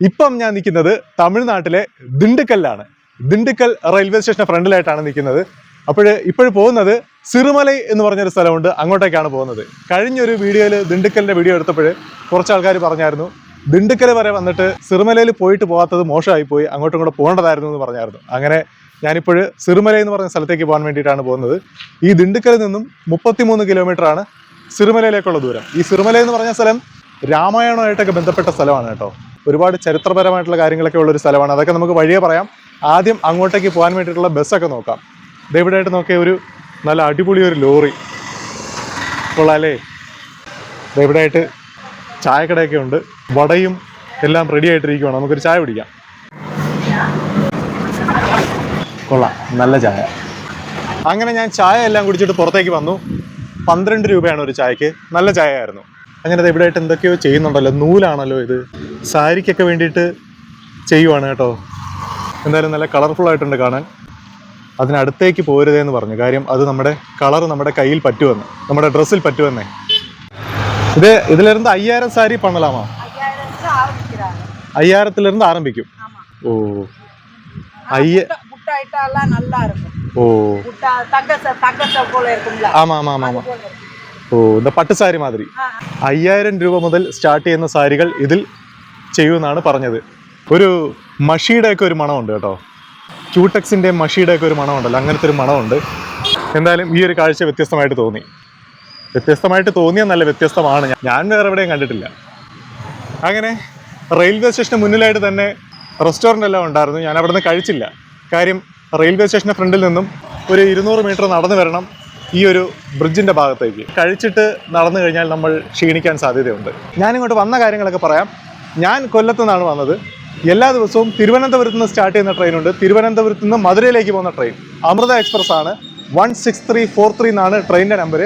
ഇപ്പം ഞാൻ നിൽക്കുന്നത് തമിഴ്നാട്ടിലെ ദിണ്ടുക്കലിലാണ്. ദിണ്ടുക്കൽ റെയിൽവേ സ്റ്റേഷന്റെ ഫ്രണ്ടിലായിട്ടാണ് നിൽക്കുന്നത്. ഇപ്പോൾ പോകുന്നത് സിറുമലൈ എന്ന് പറഞ്ഞൊരു സ്ഥലമുണ്ട്, അങ്ങോട്ടേക്കാണ് പോകുന്നത്. കഴിഞ്ഞൊരു വീഡിയോയിൽ ദിണ്ടുക്കലിന്റെ വീഡിയോ എടുത്തപ്പോൾ കുറച്ച് ആൾക്കാർ പറഞ്ഞായിരുന്നു ദിണ്ടുക്കൽ വരെ വന്നിട്ട് സിറുമലയിൽ പോയിട്ട് പോകാത്തത് മോശമായി പോയി, അങ്ങോട്ടും കൂടെ പോകേണ്ടതായിരുന്നു എന്ന് പറഞ്ഞായിരുന്നു. അങ്ങനെ ഞാനിപ്പോൾ സിറുമലൈ എന്ന് പറഞ്ഞ സ്ഥലത്തേക്ക് പോകാൻ വേണ്ടിയിട്ടാണ് പോകുന്നത്. ഈ ദിണ്ടുക്കലിൽ നിന്നും 33 കിലോമീറ്ററാണ് സിറുമലയിലേക്കുള്ള ദൂരം. ഈ സിറുമലൈ എന്ന് പറഞ്ഞ സ്ഥലം രാമായണമായിട്ടൊക്കെ ബന്ധപ്പെട്ട സ്ഥലമാണ് കേട്ടോ. ഒരുപാട് ചരിത്രപരമായിട്ടുള്ള കാര്യങ്ങളൊക്കെ ഉള്ളൊരു സ്ഥലമാണ്. അതൊക്കെ നമുക്ക് വഴിയേ പറയാം. ആദ്യം അങ്ങോട്ടേക്ക് പോകാൻ വേണ്ടിയിട്ടുള്ള ബസ്സൊക്കെ നോക്കാം. ഇതെവിടെയായിട്ട് നോക്കിയ ഒരു നല്ല അടിപൊളി ഒരു ലോറി കൊള്ളാല്ലേ. ഇതെവിടെയായിട്ട് ചായക്കടയൊക്കെ ഉണ്ട്, വടയും എല്ലാം റെഡി ആയിട്ടിരിക്കുവാണ്. നമുക്കൊരു ചായ പിടിക്കാം. കൊള്ളാം, നല്ല ചായ. അങ്ങനെ ഞാൻ ചായ എല്ലാം കുടിച്ചിട്ട് പുറത്തേക്ക് വന്നു. 12 രൂപയാണ് ഒരു ചായക്ക്. നല്ല ചായ ആയിരുന്നു. അങ്ങനെ ഇത് ഇവിടെയായിട്ട് എന്തൊക്കെയോ ചെയ്യുന്നുണ്ടല്ലോ. നൂലാണല്ലോ ഇത്, സാരിക്കൊക്കെ വേണ്ടിയിട്ട് ചെയ്യുവാണ് കേട്ടോ. എന്തായാലും നല്ല കളർഫുൾ ആയിട്ടുണ്ട് കാണാൻ. അതിനടുത്തേക്ക് പോരുതേന്ന് പറഞ്ഞു. കാര്യം അത് നമ്മുടെ കളർ നമ്മുടെ കയ്യിൽ പറ്റുമെന്ന്, നമ്മുടെ ഡ്രസ്സിൽ പറ്റുമെന്നേ. ഇതിലിരുന്ന് 5000 സാരി പണലാമാ? 5000ത്തിലിருந்து ആരംഭിക്കും. ഓ ഓ ആമാ ആമാ ആമാ. ഓ ഇത് പട്ട് സാരി മാതിരി. 5000 രൂപ മുതൽ സ്റ്റാർട്ട് ചെയ്യുന്ന സാരികൾ ഇതിൽ ചെയ്യുമെന്നാണ് പറഞ്ഞത്. ഒരു മഷിയുടെ ഒക്കെ ഒരു മണമുണ്ട് കേട്ടോ. ക്യൂടെക്സിന്റെ മഷിയുടെ ഒക്കെ ഒരു മണമുണ്ടല്ലോ, അങ്ങനത്തെ ഒരു മണമുണ്ട്. എന്തായാലും ഈ ഒരു കാഴ്ച വ്യത്യസ്തമായിട്ട് തോന്നി. വ്യത്യസ്തമായിട്ട് തോന്നിയെന്നല്ല, വ്യത്യസ്തമാണ്. ഞാൻ വേറെ എവിടെയും കണ്ടിട്ടില്ല. അങ്ങനെ റെയിൽവേ സ്റ്റേഷന് മുന്നിലായിട്ട് തന്നെ റെസ്റ്റോറൻ്റ് എല്ലാം ഉണ്ടായിരുന്നു. ഞാൻ അവിടെ നിന്ന് കഴിച്ചില്ല. കാര്യം റെയിൽവേ സ്റ്റേഷൻ്റെ ഫ്രണ്ടിൽ നിന്നും ഒരു 200 മീറ്റർ നടന്നു വരണം ഈ ഒരു ബ്രിഡ്ജിൻ്റെ ഭാഗത്തേക്ക്. കഴിച്ചിട്ട് നടന്നു കഴിഞ്ഞാൽ നമ്മൾ ക്ഷീണിക്കാൻ സാധ്യതയുണ്ട്. ഞാനിങ്ങോട്ട് വന്ന കാര്യങ്ങളൊക്കെ പറയാം. ഞാൻ കൊല്ലത്തു നിന്നാണ് വന്നത്. എല്ലാ ദിവസവും തിരുവനന്തപുരത്ത് നിന്ന് സ്റ്റാർട്ട് ചെയ്യുന്ന ട്രെയിനുണ്ട്. തിരുവനന്തപുരത്ത് നിന്ന് മധുരയിലേക്ക് പോകുന്ന ട്രെയിൻ അമൃത എക്സ്പ്രസ് ആണ്. 16343 എന്നാണ് ട്രെയിനിൻ്റെ നമ്പർ.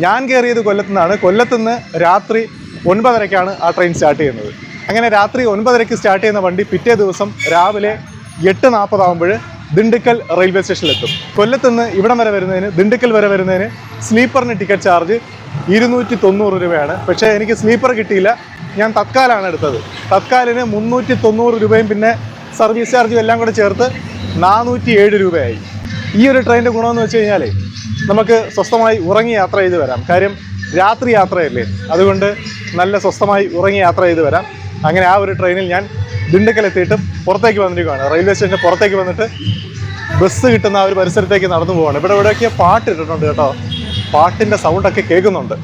ഞാൻ കയറിയത് കൊല്ലത്തു നിന്നാണ്. കൊല്ലത്തു നിന്ന് രാത്രി 9:30ക്കാണ് ആ ട്രെയിൻ സ്റ്റാർട്ട് ചെയ്യുന്നത്. അങ്ങനെ രാത്രി 9:30ക്ക് സ്റ്റാർട്ട് ചെയ്യുന്ന വണ്ടി പിറ്റേ ദിവസം രാവിലെ 8:40 ആകുമ്പോൾ ദിണ്ടുക്കൽ റെയിൽവേ സ്റ്റേഷനിലെത്തും. കൊല്ലത്ത് നിന്ന് ഇവിടം വരെ വരുന്നതിന്, ദിണ്ടുക്കൽ വരെ വരുന്നതിന് സ്ലീപ്പറിന് ടിക്കറ്റ് ചാർജ് 290 രൂപയാണ്. പക്ഷേ എനിക്ക് സ്ലീപ്പർ കിട്ടിയില്ല. ഞാൻ തത്കാലാണ് എടുത്തത്. തത്കാലിന് 390 രൂപയും പിന്നെ സർവീസ് ചാർജും എല്ലാം കൂടെ ചേർത്ത് 407 രൂപയായി. ഈ ഒരു ട്രെയിനിൻ്റെ ഗുണമെന്ന് വെച്ച് കഴിഞ്ഞാൽ നമുക്ക് സ്വസ്ഥമായി ഉറങ്ങി യാത്ര ചെയ്ത് വരാം. കാര്യം രാത്രി യാത്രയല്ലേ, അതുകൊണ്ട് നല്ല സ്വസ്ഥമായി ഉറങ്ങി യാത്ര ചെയ്ത് വരാം. അങ്ങനെ ആ ഒരു ട്രെയിനിൽ ഞാൻ ദിണ്ടുക്കൽ എത്തിയിട്ട് പുറത്തേക്ക് വന്നിരിക്കുകയാണ്. റെയിൽവേ സ്റ്റേഷന് പുറത്തേക്ക് വന്നിട്ട് ബസ് കിട്ടുന്ന ആ ഒരു പരിസരത്തേക്ക് നടന്നു പോവുകയാണ്. ഇവിടെയൊക്കെ പാട്ട് ഇട്ടിട്ടുണ്ട് കേട്ടോ. പാട്ടിൻ്റെ സൗണ്ടൊക്കെ കേൾക്കുന്നുണ്ട്.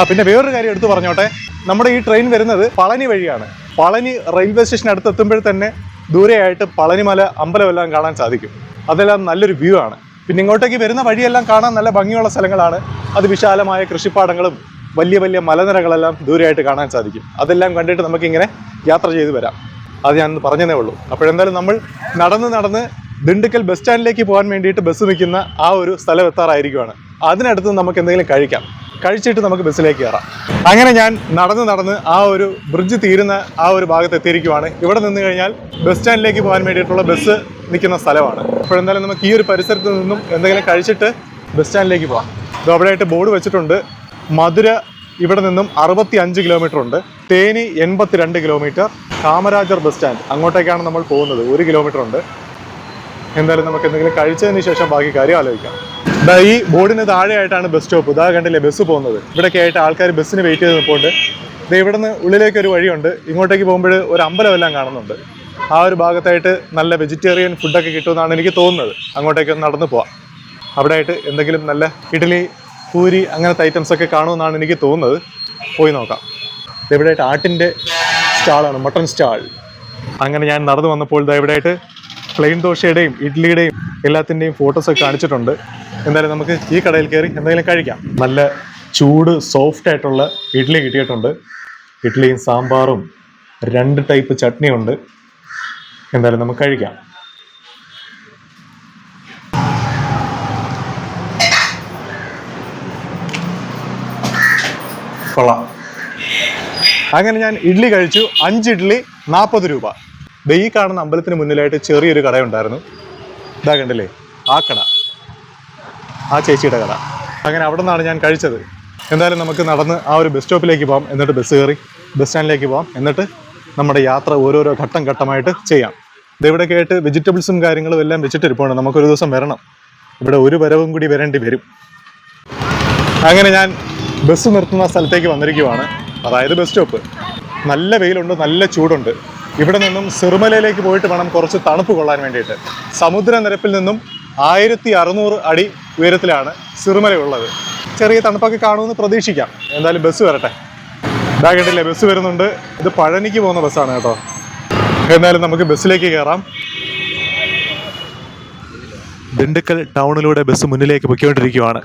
പിന്നെ വേറൊരു കാര്യം എടുത്തു പറഞ്ഞോട്ടെ. നമ്മുടെ ഈ ട്രെയിൻ വരുന്നത് പളനി വഴിയാണ്. പളനി റെയിൽവേ സ്റ്റേഷൻ അടുത്തെത്തുമ്പോൾ തന്നെ ദൂരെയായിട്ട് പളനിമല അമ്പലമെല്ലാം കാണാൻ സാധിക്കും. അതെല്ലാം നല്ലൊരു വ്യൂ ആണ്. പിന്നെ ഇങ്ങോട്ടേക്ക് വരുന്ന വഴിയെല്ലാം കാണാൻ നല്ല ഭംഗിയുള്ള സ്ഥലങ്ങളാണ്. അത് വിശാലമായ കൃഷിപ്പാടങ്ങളും വലിയ വലിയ മലനിരകളെല്ലാം ദൂരെയായിട്ട് കാണാൻ സാധിക്കും. അതെല്ലാം കണ്ടിട്ട് നമുക്കിങ്ങനെ യാത്ര ചെയ്ത് വരാം. അത് ഞാൻ പറഞ്ഞതേ ഉള്ളൂ. അപ്പോഴെന്തായാലും നമ്മൾ നടന്ന് ദിണ്ടുക്കൽ ബസ് സ്റ്റാൻഡിലേക്ക് പോകാൻ വേണ്ടിയിട്ട് ബസ് നിൽക്കുന്ന ആ ഒരു സ്ഥലം എത്താറായിരിക്കുവാണ്. അതിനടുത്ത് നമുക്ക് എന്തെങ്കിലും കഴിച്ചിട്ട് നമുക്ക് ബസ്സിലേക്ക് കയറാം. അങ്ങനെ ഞാൻ നടന്ന് ആ ഒരു ബ്രിഡ്ജ് തീരുന്ന ആ ഒരു ഭാഗത്ത് എത്തിയിരിക്കുവാണ്. ഇവിടെ നിന്ന് കഴിഞ്ഞാൽ ബസ് സ്റ്റാൻഡിലേക്ക് പോകാൻ വേണ്ടിയിട്ടുള്ള ബസ് നിൽക്കുന്ന സ്ഥലമാണ്. അപ്പോഴെന്തായാലും നമുക്ക് ഈ ഒരു പരിസരത്ത് നിന്നും എന്തെങ്കിലും കഴിച്ചിട്ട് ബസ് സ്റ്റാൻഡിലേക്ക് പോകാം. ഇത് അവിടെയായിട്ട് ബോർഡ് വെച്ചിട്ടുണ്ട്. മധുര ഇവിടെ നിന്നും 65 കിലോമീറ്റർ ഉണ്ട്. Theni 82 kilometre. Kamarajar bus stand അങ്ങോട്ടേക്കാണ് നമ്മൾ പോകുന്നത്. 1 കിലോമീറ്റർ ഉണ്ട്. എന്തായാലും നമുക്ക് എന്തെങ്കിലും കഴിച്ചതിന് ശേഷം ബാക്കി കാര്യം ആലോചിക്കാം. ഈ ബോർഡിന് താഴെയായിട്ടാണ് ബസ് സ്റ്റോപ്പ്. ഇതാ കണ്ടില്ലേ ബസ് പോകുന്നത്. ഇവിടെയൊക്കെ ആയിട്ട് ആൾക്കാർ ബസ്സിന് വെയിറ്റ് ചെയ്ത് നിൽപ്പുണ്ട്. ഇവിടെ നിന്ന് ഉള്ളിലേക്ക് ഒരു വഴിയുണ്ട്. ഇങ്ങോട്ടേക്ക് പോകുമ്പോൾ ഒരു അമ്പലമെല്ലാം കാണുന്നുണ്ട്. ആ ഒരു ഭാഗത്തായിട്ട് നല്ല വെജിറ്റേറിയൻ ഫുഡൊക്കെ കിട്ടുമെന്നാണ് എനിക്ക് തോന്നുന്നത്. അങ്ങോട്ടേക്ക് നടന്നു പോവാം. അവിടെ ആയിട്ട് എന്തെങ്കിലും നല്ല ഇഡ്ഡലി, പൂരി അങ്ങനത്തെ ഐറ്റംസൊക്കെ കാണുമെന്നാണ് എനിക്ക് തോന്നുന്നത്. പോയി നോക്കാം. ഇവിടെയായിട്ട് ആട്ടിൻ്റെ സ്റ്റാളാണ്, മട്ടൺ സ്റ്റാൾ. അങ്ങനെ ഞാൻ നടന്നു വന്നപ്പോൾ ഇവിടെയായിട്ട് പ്ലെയിൻ ദോശയുടെയും ഇഡ്ഡലിയുടെയും എല്ലാത്തിൻ്റെയും ഫോട്ടോസൊക്കെ കാണിച്ചിട്ടുണ്ട്. എന്തായാലും നമുക്ക് ഈ കടയിൽ കയറി എന്തെങ്കിലും കഴിക്കാം. നല്ല ചൂട് സോഫ്റ്റ് ആയിട്ടുള്ള ഇഡ്ഡലി കിട്ടിയിട്ടുണ്ട്. ഇഡ്ഡലിയും സാമ്പാറും 2 ടൈപ്പ് ചട്നിയുണ്ട്. എന്തായാലും നമുക്ക് കഴിക്കാം. കൊള്ളാം. അങ്ങനെ ഞാൻ ഇഡ്ഡലി കഴിച്ചു. 5 ഇഡ്ഡലി 40 രൂപ. ഈ കാണുന്ന അമ്പലത്തിന് മുന്നിലായിട്ട് ചെറിയൊരു കടയുണ്ടായിരുന്നു. ഇതാ കണ്ടില്ലേ ആ കട, ആ ചേച്ചിയുടെ കട. അങ്ങനെ അവിടെ നിന്നാണ് ഞാൻ കഴിച്ചത്. എന്തായാലും നമുക്ക് നടന്ന് ആ ഒരു ബസ് സ്റ്റോപ്പിലേക്ക് പോകാം. എന്നിട്ട് ബസ് കയറി ബസ് സ്റ്റാൻഡിലേക്ക് പോകാം. എന്നിട്ട് നമ്മുടെ യാത്ര ഓരോരോ ഘട്ടം ഘട്ടമായിട്ട് ചെയ്യാം. ഇതിവിടെ കേട്ട് വെജിറ്റബിൾസും കാര്യങ്ങളും എല്ലാം വെച്ചിട്ടിരിപ്പുണ്ട്. നമുക്കൊരു ദിവസം വരണം, ഇവിടെ ഒരു വരവും കൂടി വരേണ്ടി വരും. അങ്ങനെ ഞാൻ ബസ് നിർത്തുന്ന സ്ഥലത്തേക്ക് വന്നിരിക്കുവാണ്, അതായത് ബസ് സ്റ്റോപ്പ്. നല്ല വെയിലുണ്ട്, നല്ല ചൂടുണ്ട്. ഇവിടെ നിന്നും സിറുമലയിലേക്ക് പോയിട്ട് വേണം കുറച്ച് തണുപ്പ് കൊള്ളാൻ വേണ്ടിയിട്ട്. സമുദ്രനിരപ്പിൽ നിന്നും 1600 അടി ഉയരത്തിലാണ് സിറുമല ഉള്ളത്. ചെറിയ തണുപ്പൊക്കെ കാണുമെന്ന് പ്രതീക്ഷിക്കാം. എന്തായാലും ബസ് വരട്ടെ. ഇതാ കണ്ടില്ലേ, ബസ് വരുന്നുണ്ട്. ഇത് പഴനിക്ക് പോകുന്ന ബസ്സാണ് കേട്ടോ. എന്നാലും നമുക്ക് ബസ്സിലേക്ക് കയറാം. ദിണ്ടുക്കൽ ടൗണിലൂടെ ബസ് മുന്നിലേക്ക് പൊയ്ക്കൊണ്ടിരിക്കുകയാണ്.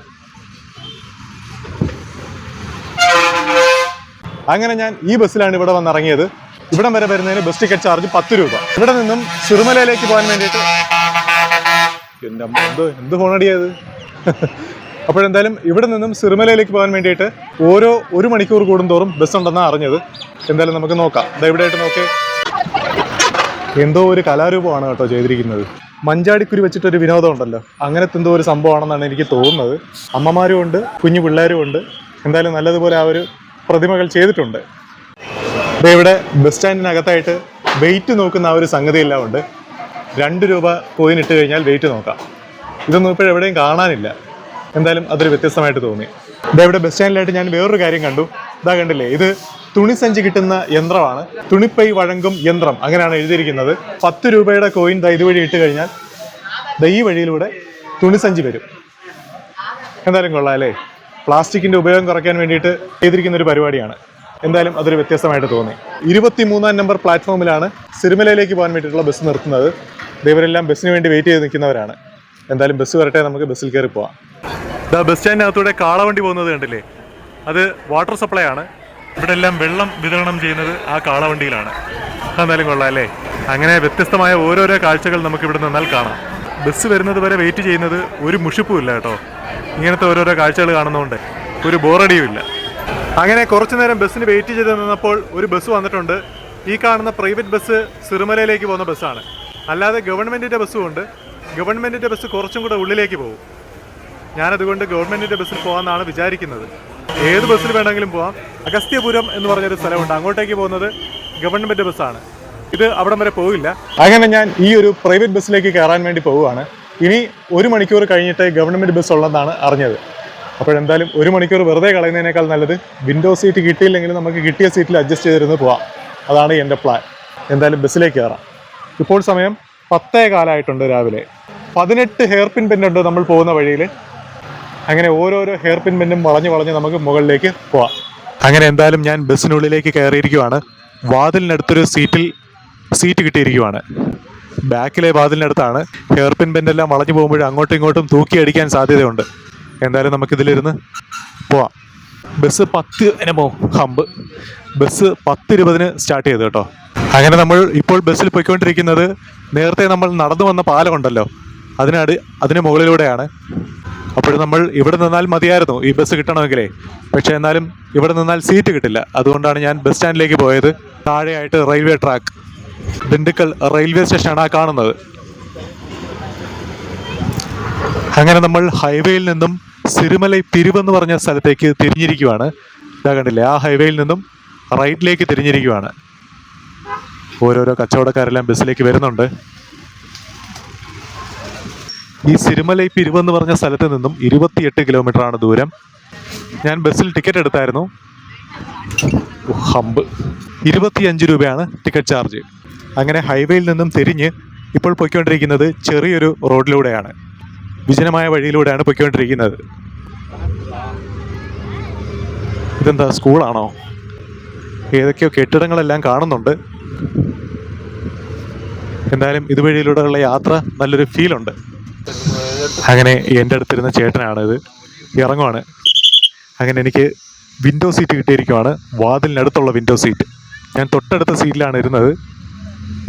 അങ്ങനെ ഞാൻ ഈ ബസ്സിലാണ് ഇവിടെ വന്നിറങ്ങിയത്. ഇവിടം വരെ വരുന്നതിന് ബസ് ടിക്കറ്റ് ചാർജ് 10 രൂപ. ഇവിടെ നിന്നും സിറുമലയിലേക്ക് പോകാൻ വേണ്ടിയിട്ട് എൻ്റെ എന്ത് ഫോണടിയത്. അപ്പോഴെന്തായാലും ഇവിടെ നിന്നും സിറുമലയിലേക്ക് പോകാൻ വേണ്ടിയിട്ട് ഓരോ 1 മണിക്കൂർ കൂടുന്തോറും ബസ് ഉണ്ടെന്നാണ് അറിഞ്ഞത്. എന്തായാലും നമുക്ക് നോക്കാം. ഇവിടെയായിട്ട് നോക്കി, എന്തോ ഒരു കലാരൂപമാണ് കേട്ടോ ചെയ്തിരിക്കുന്നത്. മഞ്ചാടിക്കുരി വെച്ചിട്ടൊരു വിനോദം ഉണ്ടല്ലോ, അങ്ങനത്തെ എന്തോ ഒരു സംഭവമാണെന്നാണ് എനിക്ക് തോന്നുന്നത്. അമ്മമാരും ഉണ്ട്, കുഞ്ഞു പിള്ളേരും ഉണ്ട്. എന്തായാലും നല്ലതുപോലെ ആ ഒരു പ്രതിമകൾ ചെയ്തിട്ടുണ്ട്. ഇവിടെ ബസ് സ്റ്റാൻഡിനകത്തായിട്ട് വെയിറ്റ് നോക്കുന്ന ആ ഒരു സംഗതിയെല്ലാം ഉണ്ട്. 2 രൂപ കോയിൻ ഇട്ട് കഴിഞ്ഞാൽ വെയിറ്റ് നോക്കാം. ഇതൊന്നും ഇപ്പോഴെവിടെയും കാണാനില്ല. എന്തായാലും അതൊരു വ്യത്യസ്തമായിട്ട് തോന്നി. ഇവിടെ ബസ് സ്റ്റാൻഡിലായിട്ട് ഞാൻ വേറൊരു കാര്യം കണ്ടു. ഇതാ കണ്ടില്ലേ, ഇത് തുണിസഞ്ചി കിട്ടുന്ന യന്ത്രമാണ്. തുണിപ്പൈ വഴങ്കും യന്ത്രം, അങ്ങനെയാണ് എഴുതിയിരിക്കുന്നത്. 10 രൂപയുടെ കോയിൻ ഇതുവഴി ഇട്ട് കഴിഞ്ഞാൽ ഈ വഴിയിലൂടെ തുണിസഞ്ചി വരും. എന്തായാലും കൊള്ളാം അല്ലേ. പ്ലാസ്റ്റിക്കിന്റെ ഉപയോഗം കുറയ്ക്കാൻ വേണ്ടിയിട്ട് ചെയ്തിരിക്കുന്ന ഒരു പരിപാടിയാണ്. എന്തായാലും അതൊരു വ്യത്യസ്തമായിട്ട് തോന്നി. 23-ാം നമ്പർ പ്ലാറ്റ്ഫോമിലാണ് സിറുമലയിലേക്ക് പോകാൻ വേണ്ടിയിട്ടുള്ള ബസ് നിർത്തുന്നത്. ഇവരെല്ലാം ബസ്സിന് വേണ്ടി വെയിറ്റ് ചെയ്ത് നിൽക്കുന്നവരാണ്. എന്തായാലും ബസ് വരട്ടെ, നമുക്ക് ബസ്സിൽ കയറി പോവാം. ബസ് സ്റ്റാൻഡിനകത്തൂടെ കാളവണ്ടി പോകുന്നത് കണ്ടില്ലേ, അത് വാട്ടർ സപ്ലൈ ആണ്. ഇവിടെ എല്ലാം വെള്ളം വിതരണം ചെയ്യുന്നത് ആ കാളവണ്ടിയിലാണ്. എന്തായാലും കൊള്ളാം അല്ലേ. അങ്ങനെ വ്യത്യസ്തമായ ഓരോരോ കാഴ്ചകൾ നമുക്ക് ഇവിടെ നിന്നാൽ കാണാം. ബസ് വരുന്നത് വരെ വെയിറ്റ് ചെയ്യുന്നത് ഒരു മുഷിപ്പും ഇല്ല കേട്ടോ. ഇങ്ങനത്തെ ഓരോരോ കാഴ്ചകൾ കാണുന്നതുകൊണ്ട് ഒരു ബോറടിയും ഇല്ല. അങ്ങനെ കുറച്ചു നേരം ബസ്സിന് വെയിറ്റ് ചെയ്ത് നിന്നപ്പോൾ ഒരു ബസ് വന്നിട്ടുണ്ട്. ഈ കാണുന്ന പ്രൈവറ്റ് ബസ് സിറുമലയിലേക്ക് പോകുന്ന ബസ്സാണ്. അല്ലാതെ ഗവൺമെൻറ്റിൻ്റെ ബസ്സും ഉണ്ട്. ഗവൺമെൻറ്റിൻ്റെ ബസ് കുറച്ചും കൂടെ ഉള്ളിലേക്ക് പോകും. ഞാനതുകൊണ്ട് ഗവൺമെൻറ്റിൻ്റെ ബസ്സിൽ പോകാമെന്നാണ് വിചാരിക്കുന്നത്. ഏത് ബസ്സിൽ വേണമെങ്കിലും പോകാം. അഗസ്ത്യപുരം എന്ന് പറഞ്ഞൊരു സ്ഥലമുണ്ട്, അങ്ങോട്ടേക്ക് പോകുന്നത് ഗവൺമെൻറ് ബസ്സാണ്. ഇത് അവിടം വരെ പോവില്ല. അങ്ങനെ ഞാൻ ഈ ഒരു പ്രൈവറ്റ് ബസ്സിലേക്ക് കയറാൻ വേണ്ടി പോവുകയാണ്. ഇനി 1 മണിക്കൂർ കഴിഞ്ഞിട്ട് ഗവൺമെൻറ് ബസ് ഉള്ളതാണ് അറിഞ്ഞത്. അപ്പോഴെന്തായാലും 1 മണിക്കൂർ വെറുതെ കളയുന്നതിനേക്കാൾ നല്ലത് വിൻഡോ സീറ്റ് കിട്ടിയില്ലെങ്കിലും നമുക്ക് കിട്ടിയ സീറ്റിൽ അഡ്ജസ്റ്റ് ചെയ്തിരുന്ന് പോവാം. അതാണ് എൻ്റെ പ്ലാൻ. എന്തായാലും ബസ്സിലേക്ക് കയറാം. ഇപ്പോൾ സമയം 10:15 രാവിലെ. 18 ഹെയർ പിൻ ബെൻഡുണ്ട് നമ്മൾ പോകുന്ന വഴിയിൽ. അങ്ങനെ ഓരോരോ ഹെയർ പിൻ ബെൻഡും വളഞ്ഞ് നമുക്ക് മുകളിലേക്ക് പോവാം. അങ്ങനെ എന്തായാലും ഞാൻ ബസ്സിനുള്ളിലേക്ക് കയറിയിരിക്കുവാണ്. വാതിലിനടുത്തൊരു സീറ്റ് കിട്ടിയിരിക്കുവാണ്. ബാക്കിലെ വാതിലിനടുത്താണ്. ഹെയർ പിൻ ബെൻഡെല്ലാം വളഞ്ഞു പോകുമ്പോൾ അങ്ങോട്ടും ഇങ്ങോട്ടും തൂക്കി അടിക്കാൻ സാധ്യതയുണ്ട്. എന്തായാലും നമുക്കിതിലിരുന്ന് പോവാം. ബസ് 10:20 സ്റ്റാർട്ട് ചെയ്തു കേട്ടോ. അങ്ങനെ നമ്മൾ ഇപ്പോൾ ബസ്സിൽ പോയിക്കൊണ്ടിരിക്കുന്നത് നേരത്തെ നമ്മൾ നടന്നു വന്ന പാലമുണ്ടല്ലോ, അതിന് മുകളിലൂടെയാണ്. അപ്പോൾ നമ്മൾ ഇവിടെ നിന്നാൽ മതിയായിരുന്നു ഈ ബസ് കിട്ടണമെങ്കിലേ. പക്ഷേ എന്നാലും ഇവിടെ നിന്നാൽ സീറ്റ് കിട്ടില്ല. അതുകൊണ്ടാണ് ഞാൻ ബസ് സ്റ്റാൻഡിലേക്ക് പോയത്. താഴെയായിട്ട് റെയിൽവേ ട്രാക്ക്, ദിണ്ടുക്കൽ റെയിൽവേ സ്റ്റേഷനാണ് ആ കാണുന്നത്. അങ്ങനെ നമ്മൾ ഹൈവേയിൽ നിന്നും സിറുമലൈ പിരിവെന്ന് പറഞ്ഞ സ്ഥലത്തേക്ക് തിരിഞ്ഞിരിക്കുവാണ്. ഇതാ കണ്ടില്ലേ, ആ ഹൈവേയിൽ നിന്നും റൈറ്റിലേക്ക് തിരിഞ്ഞിരിക്കുവാണ്. ഓരോരോ കച്ചവടക്കാരെല്ലാം ബസ്സിലേക്ക് വരുന്നുണ്ട്. ഈ സിറുമലൈ പിരിവെന്ന് പറഞ്ഞ സ്ഥലത്ത് നിന്നും 28 കിലോമീറ്ററാണ് ദൂരം. ഞാൻ ബസ്സിൽ ടിക്കറ്റ് എടുത്തായിരുന്നു. 25 രൂപയാണ് ടിക്കറ്റ് ചാർജ്. അങ്ങനെ ഹൈവേയിൽ നിന്നും തിരിഞ്ഞ് ഇപ്പോൾ പൊയ്ക്കൊണ്ടിരിക്കുന്നത് ചെറിയൊരു റോഡിലൂടെയാണ്, വിജനമായ വഴിയിലൂടെയാണ് പൊയ്ക്കൊണ്ടിരിക്കുന്നത്. ഇതെന്താ, സ്കൂളാണോ? ഏതൊക്കെയോ കെട്ടിടങ്ങളെല്ലാം കാണുന്നുണ്ട്. എന്തായാലും ഇതുവഴിയിലൂടെയുള്ള യാത്ര നല്ലൊരു ഫീലുണ്ട്. അങ്ങനെ എൻ്റെ അടുത്തിരുന്ന ചേട്ടനാണിത്, ഇറങ്ങുവാണ്. അങ്ങനെ എനിക്ക് വിൻഡോ സീറ്റ് കിട്ടിയിരിക്കുവാണ്, വാതിലിനടുത്തുള്ള വിൻഡോ സീറ്റ്. ഞാൻ തൊട്ടടുത്ത സീറ്റിലാണ് ഇരുന്നത്,